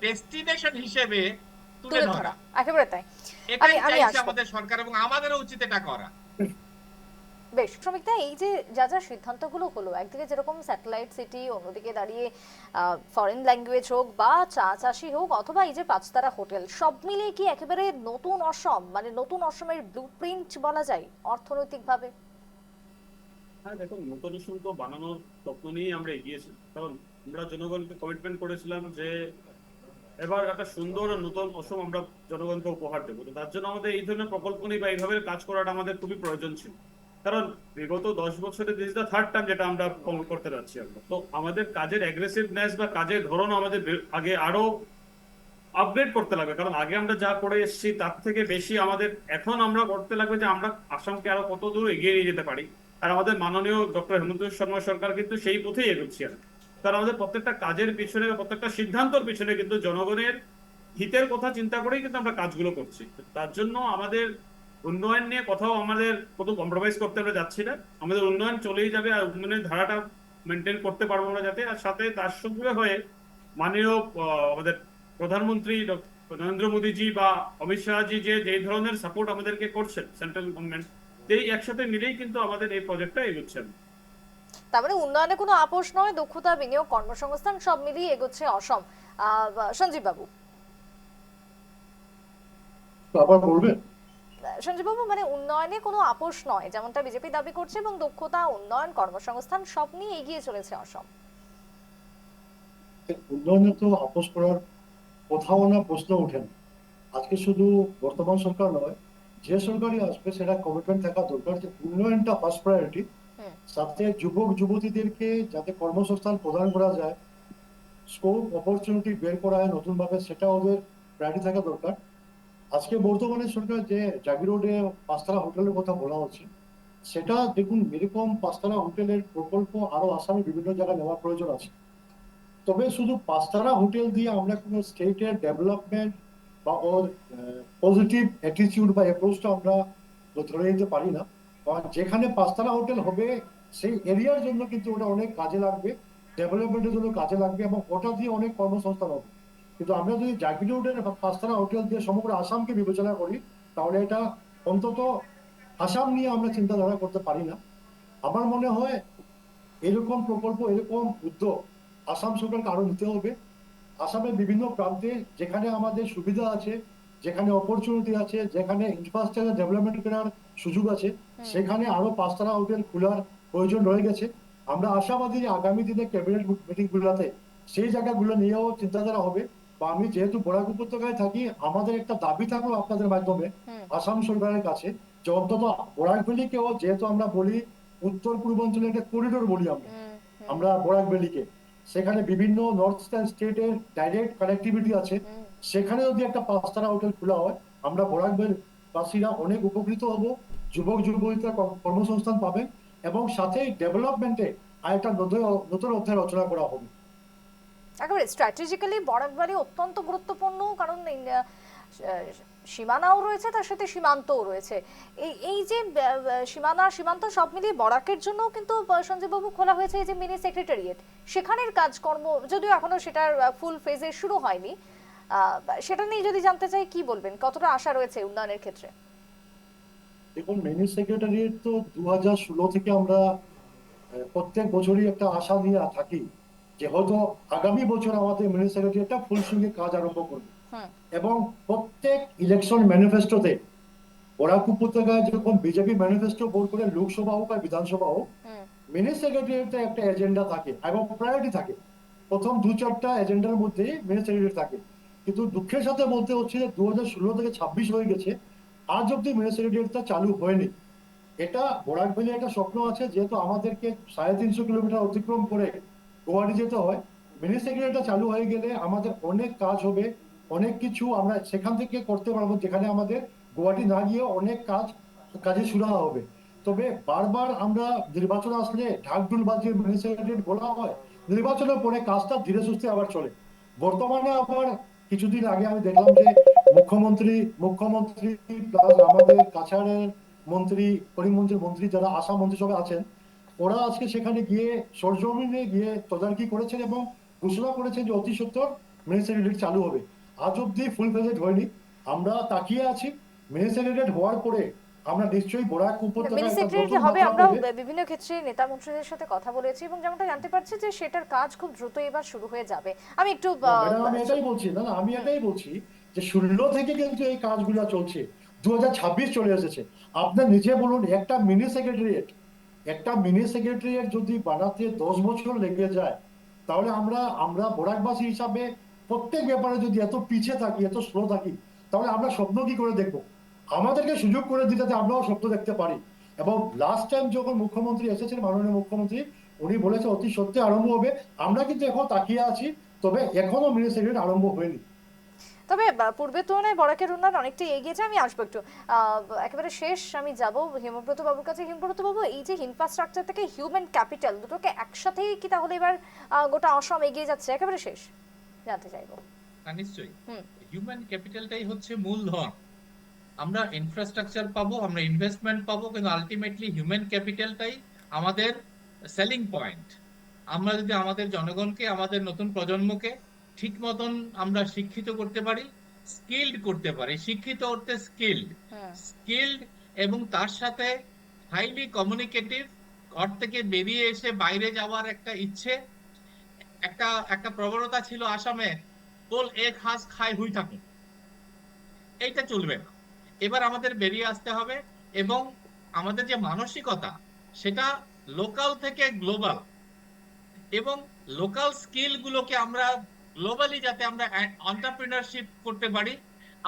ডেস্টিনেশন হিসেবে তুলে তুলে ধরা। ধরা, একেবারে তাই। এটাই আমি চাইছে আসবো। আমাদের সরকার এবং আমাদেরও উচিত এটা করা। বেশ, শ্রমিকদা, এই যে যা যা সিদ্ধান্তগুলো হলো, একদিকে যেরকম স্যাটেলাইট সিটি, অন্যদিকে দাঁড়িয়ে ফরেন ল্যাঙ্গুয়েজ হোক বা চা চাষি হোক, অথবা এই যে পাঁচতারা হোটেল, সব মিলিয়ে কি একেবারে নতুন অসম, মানে নতুন অসমের ব্লুপ্রিন্ট বলা যায় অর্থনৈতিকভাবে? হ্যাঁ, দেখুন, নতুন অসম তো বানানোর স্বপ্ন নিয়েই আমরা এগিয়েছি। কারণ আমরা জনগণকে কমিটমেন্ট করেছিলাম যে এবার একটা সুন্দর আর নতুন অসম আমরা জনগণকে উপহার দেবো। তো তার জন্য আমাদের এই ধরনের প্রকল্প নিয়ে বা এইভাবে কাজ করাটা আমাদের খুবই প্রয়োজন ছিল। কারণ বিগত 10 বছরে দিস দ্য থার্ড টাইম যেটা আমরা করতে যাচ্ছি আমরা। তো আমাদের কাজের অ্যাগ্রেসিভনেস বা কাজের ধরন আমাদের আগে আরো আপগ্রেড করতে লাগবে। কারণ আগে আমরা যা করে এসেছি তার থেকে বেশি আমাদের এখন আমরা করতে লাগবে যে আমরা আসামকে আরো কত দূর এগিয়ে নিয়ে যেতে পারি। আর আমাদের মাননীয় ডক্টর হেমন্ত শর্মা সরকার কিন্তু সেই পথেই এগোচ্ছি। কারণ আমাদের প্রত্যেকটা কাজের পিছনে বা প্রত্যেকটা সিদ্ধান্তের পিছনে কিন্তু জনগণের হিতের কথা চিন্তা করেই কিন্তু আমরা কাজগুলো করছি। তার জন্য আমাদের উন্নয়ন নিয়ে কোথাও আমাদের কোনো কম্প্রোমাইজ করতে আমরা যাচ্ছি না। আমাদের উন্নয়ন চলেই যাবে, আর উন্নয়নের ধারাটা মেনটেন করতে পারবো আমরা যাতে। আর সাথে তার সঙ্গে হয়ে মাননীয় আমাদের প্রধানমন্ত্রী নরেন্দ্র মোদীজি বা অমিত শাহজি যে ধরনের সাপোর্ট আমাদেরকে করছেন সেন্ট্রাল গভর্নমেন্ট, এই একসাথে মিলেই কিন্তু আমাদের এই প্রজেক্টটা এগোচ্ছে। তার মানে উন্নয়নে কোনো আপোষ নয়, দক্ষতা, বিনিয়োগ, কর্মসংস্থান সব মিলিয়ে এগোচ্ছে অসম। সঞ্জীব বাবু, তো আবার বলবেন? সঞ্জীব বাবু, মানে উন্নয়নে কোনো আপোষ নয় যেমনটা বিজেপি দাবি করছে, এবং দক্ষতা, উন্নয়ন, কর্মসংস্থান সব নিয়ে এগিয়ে চলেছে অসম। উন্নয়নে তো আপোষ করার কোথাও না প্রশ্ন ওঠে না। আজকে শুধু বর্তমান সরকার নয়, যে সরকারই আসবে সেটা কমিটমেন্ট থাকা দরকার যে উন্নয়নটা ফার্স্ট প্রায়োরিটি। হুম, সাথে যুবক যুবতীদেরকে যাতে কর্মসংস্থান প্রদান করা যায়, স্কোপ অপরচুনিটি বের করা হয় নতুন ভাবে, সেটা ওদের প্রায়োরিটি থাকা দরকার। আজকে বর্তমানে সরকার যে জাগি রোডে পাঁচতলা হোটেলের কথা বলা হচ্ছে, সেটা দেখুন, এরকম পাঁচতলা হোটেলের প্রকল্প আরো আসামে বিভিন্ন জায়গায় নেওয়ার প্রয়োজন আছে। তবে শুধু পাঁচতারা হোটেল দিয়ে আমরা কোনো স্টেটের ডেভেলপমেন্ট বা ওর পজিটিভ অ্যাটিটিউড বা অ্যাপ্রোচটা আমরা ধরে নিতে পারি না। কারণ যেখানে পাঁচতারা হোটেল হবে সেই এরিয়ার জন্য কিন্তু ওটা অনেক কাজে লাগবে, ডেভেলপমেন্টের জন্য কাজে লাগবে, এবং ওটা দিয়ে অনেক কর্মসংস্থান হবে। কিন্তু আমরা যদি জাকির রোডের পাঁচতারা হোটেল দিয়ে সমগ্র আসামকে বিবেচনা করি, তাহলে এটা অন্তত আসাম নিয়ে আমরা চিন্তাধারা করতে পারি না। আমার মনে হয় এরকম প্রকল্প, এরকম উদ্যোগ আসাম সরকারকে আরো নিতে হবে। আসামের বিভিন্ন প্রান্তে যেখানে আমাদের সুবিধা আছে, যেখানে অপরচুনিটি আছে, যেখানে ইনফ্রাস্ট্রাকচার ডেভেলপমেন্ট করার সুযোগ আছে, সেখানে আরো পাঁচতারা হোটেল খোলার প্রয়োজন রয়ে গেছে। আমরা আশাবাদী যে আগামী দিনে ক্যাবিনেট মিটিং গুলাতে সেই জায়গাগুলো নিয়েও চিন্তাধারা হবে। বা আমি যেহেতু বরাক উপত্যকায় থাকি, আমাদের একটা দাবি থাকলো আপনাদের মাধ্যমে আসাম সরকারের কাছে, যে অন্তত বরাক ভ্যালিকেও, যেহেতু আমরা বলি উত্তর পূর্বাঞ্চলে একটা করিডোর বলি আমরা বরাক ভ্যালিকে, সেখানে বিভিন্ন নর্থ ইস্টার্ন স্টেটের ডাইরেক্ট কানেক্টিভিটি আছে, সেখানে যদি একটা পাঁচতারা হোটেল খোলা হয়, আমরা বরাক বাসীরা অনেক উপকৃত হব, যুবক যুবতীরা কর্মসংস্থান পাবেন, এবং সাথে ডেভেলপমেন্টে আরেকটা নতুন অধ্যায় রচনা করা হবে। একেবারে স্ট্র্যাটেজিক্যালি বরাক ভ্যালি অত্যন্ত গুরুত্বপূর্ণ, কারণ সীমানাও রয়েছে, তার সাথে সীমান্তও রয়েছে। এই যে সীমান্ত সব মিলিয়ে বরাকের জন্য কিন্তু সঞ্জীব বাবু খোলা হয়েছে এই যে মিনি সেক্রেটারিয়েট, সেখানের কাজকর্ম যদিও এখনো সেটার ফুল ফেজে শুরু হয়নি, সেটা নিয়ে যদি জানতে চাই কি বলবেন, কতটা আশা রয়েছে উন্নয়নের ক্ষেত্রে? দেখুন, মিনি সেক্রেটারিয়েট তো 2016 থেকে আমরা প্রত্যেক বছরই একটা আশা নিয়ে থাকি যে হয়তো আগামী বছর আমাদের মিনি সেক্রেটারিয়েটটা ফুল সুইংয়ে কাজ আরম্ভ করবে। এবং প্রত্যেক ইলেকশন ম্যানিফেস্টোতে বরাক উপত্যকায় যখন বিজেপি ম্যানিফেস্টো বোর্ড করে, লোকসভা হোক আর বিধানসভা হোক, মিনি সেক্রেটারিয়েটে একটা এজেন্ডা থাকে এবং প্রায়োরিটি থাকে। প্রথম 2-4টা এজেন্ডার মধ্যে মিনি সেক্রেটারি থাকে। কিন্তু দুঃখের সাথে বলতে হচ্ছে যে 2016 থেকে 26 হয়ে গেছে, আজ অব্দি মিনি সেক্রেটারিয়েটটা চালু হয়নি। এটা বরাক ভ্যালি একটা স্বপ্ন আছে, যেহেতু আমাদেরকে 350 কিলোমিটার অতিক্রম করে গুয়াহাটি যেতে হয়। মিনি সেক্রেটারিটা চালু হয়ে গেলে আমাদের অনেক কাজ হবে, অনেক কিছু আমরা সেখান থেকে করতে পারবো, যেখানে আমাদের গুয়াহাটি না গিয়ে অনেক কাজে শুরু হবে। তবে বারবার আমরা নির্বাচন আসলে ঢাকঢোল বাজিয়ে মিনি সেক্রেটারি বলা হয়, নির্বাচনের পরে কাজটা ধীরে সুস্থে আবার চলে। বর্তমানে আবার কিছুদিন আগে আমি দেখলাম যে মুখ্যমন্ত্রী প্লাস আমাদের কাছাড়ের মন্ত্রী, পরিমন্ত্রী, মন্ত্রী যারা আসাম মন্ত্রিসভায় আছেন, ওরা আজকে সেখানে গিয়ে সরজমিনে গিয়ে তদারকি করেছেন এবং ঘোষণা করেছেন যে অতি সত্বর মিনি সেক্রেটারি চালু হবে। আজ অব্দি ফুল ফেজেড হয়নি, আমরা তাকিয়ে আছি। মিনি সেক্রেটারি হওয়ার পরে আমরা নিশ্চয়ই বরাক মিনি উপত্যকায় একটা সেক্রেটারি নতুন হবে, মাত্রা আমরা দেবে। বিভিন্ন ক্ষেত্রে নেতা মন্ত্রীদের সাথে কথা বলেছি এবং যেমনটা জানতে পারছি যে সেটার কাজ খুব দ্রুত এবার শুরু হয়ে যাবে। আমি একটু ম্যাডাম, আমি এটাই বলছি, না আমি এটাই বলছি যে 16 থেকে কিন্তু এই কাজগুলো চলছে, 2026 চলে এসেছে। আপনার নিজে বলুন, একটা মিনি সেক্রেটারিয়েট যদি বানাতে 10 বছর লেগে যায়, তাহলে আমরা বরাকবাসী হিসাবে প্রত্যেক ব্যাপারে যদি এত পিছিয়ে থাকি, এত স্লো থাকি, তাহলে আমরা স্বপ্ন কি করে দেখবো? আমাদেরকে সুযোগ করে দিতে আমরাও স্বপ্ন দেখতে পারি। এবং লাস্ট টাইম যখন মুখ্যমন্ত্রী এসেছেন, মাননীয় মুখ্যমন্ত্রী, উনি বলেছে অতি সত্যি আরম্ভ হবে। আমরা কিন্তু এখন তাকিয়ে আছি, তবে এখনো মিনি সেক্রেটারি আরম্ভ হয়নি। তবে পূর্বের তুলনায় বরাকের উন্নয়ন অনেকটাই এগিয়েছে। আমি আসবো একটু একেবারে শেষ আমি যাব হেমব্রত বাবুর কাছে। হেমব্রত বাবু, এই যে ইনফ্রাস্ট্রাকচার থেকে হিউম্যান ক্যাপিটাল, দুটোকে একসাথেই কি তাহলে এবার গোটা আসাম এগিয়ে যাচ্ছে? একেবারে শেষ জানতে চাইবো। নিশ্চয়ই হিউম্যান ক্যাপিটালটাই হচ্ছে মূলধন। আমরা ইনফ্রাস্ট্রাকচার পাবো, আমরা ইনভেস্টমেন্ট পাবো, কিন্তু আলটিমেটলি হিউম্যান ক্যাপিটালটাই আমাদের সেলিং পয়েন্ট। আমরা যদি আমাদের জনগণকে, আমাদের নতুন প্রজন্মকে ঠিক মতন আমরা শিক্ষিত করতে পারি, স্কিল্ড করতে পারি, শিক্ষিত অর্থে স্কিল্ড এবং তার সাথে হাইলি কমিউনিকেটিভ, ঘর থেকে বেরিয়ে এসে বাইরে যাওয়ার একটা ইচ্ছে, একটা প্রবণতা ছিল আসামে, বল এক হাঁস খায় হুই থাকুন, এইটা চলবে না। এবার আমাদের বেরিয়ে আসতে হবে এবং আমাদের যে মানসিকতা, সেটা লোকাল থেকে গ্লোবাল, এবং লোকাল স্কিল গুলোকে আমরা গ্লোবালি যাতে আমরা এন্টারপ্রেনারশিপ করতে পারি,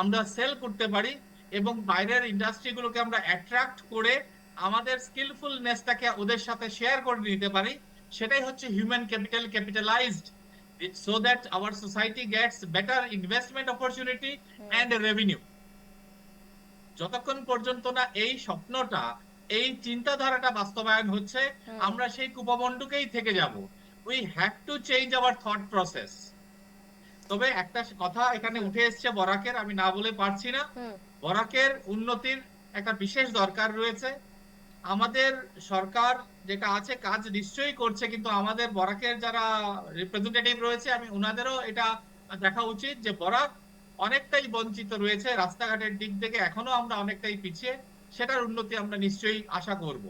আমরা সেল করতে পারি, এবং বাইরের ইন্ডাস্ট্রি গুলোকে আমরা অ্যাট্রাক্ট করে আমাদের স্কিলফুলনেসটাকে ওদের সাথে শেয়ার করে নিতে পারি, সেটাই হচ্ছে human capital capitalised, so that our society gets better investment opportunity and revenue. যতক্ষণ পর্যন্ত না এই স্বপ্নটা, এই চিন্তাধারাটা বাস্তবায়ন হচ্ছে, আমরা সেই কুপমণ্ডুকেই থেকে যাব। We have to change our thought process. তবে একটা কথা এখানে উঠে এসছে বরাকের, আমি না বলে পারছি না। হুম। বরাকের উন্নতির একটা বিশেষ দরকার রয়েছে। আমাদের সরকার যেটা আছে কাজ নিশ্চয়ই করছে, কিন্তু আমাদের বরাকের যারা রিপ্রেজেন্টেটিভ রয়েছে, আমি ওনাদেরও এটা দেখা উচিত যে বরাক অনেকটাই বঞ্চিত রয়েছে রাস্তাঘাটের দিক থেকে, এখনো আমরা অনেকটাই পিছিয়ে। সেটার উন্নতি আমরা নিশ্চয়ই আশা করব,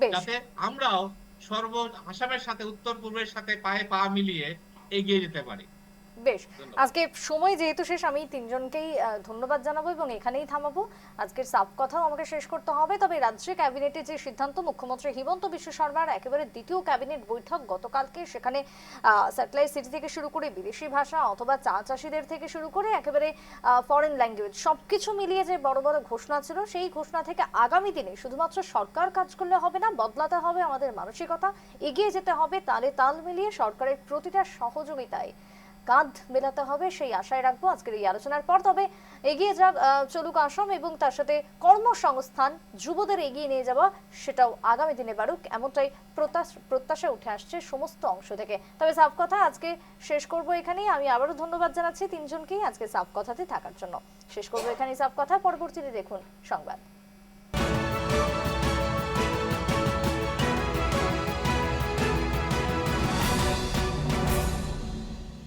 বেশ যাতে আমরাও আসামের সাথে উত্তর পূর্বের সাথে পায়ে পা মিলিয়ে এগিয়ে যেতে পারি। বেশ ধন্যবাদ। আজকে সময় যেহেতু শেষ, আমি তিনজনকেই ধন্যবাদ জানাবো এবং এখানেই থামাবো। আজকের সাব কথাও আমাকে শেষ করতে হবে। তবে রাজ্যে ক্যাবিনেটের যে সিদ্ধান্ত, মুখ্যমন্ত্রী হিমন্ত বিশ্ব শর্মার একেবারে দ্বিতীয় ক্যাবিনেট বৈঠক গতকালকে, সেখানে স্যাটেলাইট সিটি থেকে শুরু করে বিদেশি ভাষা অথবা চা চাষিদের থেকে শুরু করে একেবারে ফরেন ল্যাঙ্গুয়েজ সবকিছু মিলিয়ে যে বড় বড় ঘোষণা ছিল, সেই ঘোষণা থেকে আগামী দিনে শুধুমাত্র সরকার কাজ করলে হবে না, বদলাতে হবে আমাদের মানসিকতা, এগিয়ে যেতে হবে, তালে তাল মিলিয়ে সরকারের প্রতিটা সহযোগিতায় কাঁধ মেলাতে হবে, সেই আশায় রাখবো আজকের এই আলোচনার পর। তবে এগিয়ে যাক চলুক আসাম, এবং তার সাথে কর্মসংস্থান, যুবদের এগিয়ে নিয়ে যাওয়া, সেটাও আগামী দিনে বাড়ুক, এমনটাই প্রত্যাশা উঠে আসছে সমস্ত অংশ থেকে। তবে সাফ কথা আজকে শেষ করব এখানেই। আমি আবারও ধন্যবাদ জানাচ্ছি তিনজনকেই আজকে সাফ কথাতে থাকার জন্য। শেষ করবো এখানেই সাফ কথা। পরবর্তীতে দেখুন সংবাদ।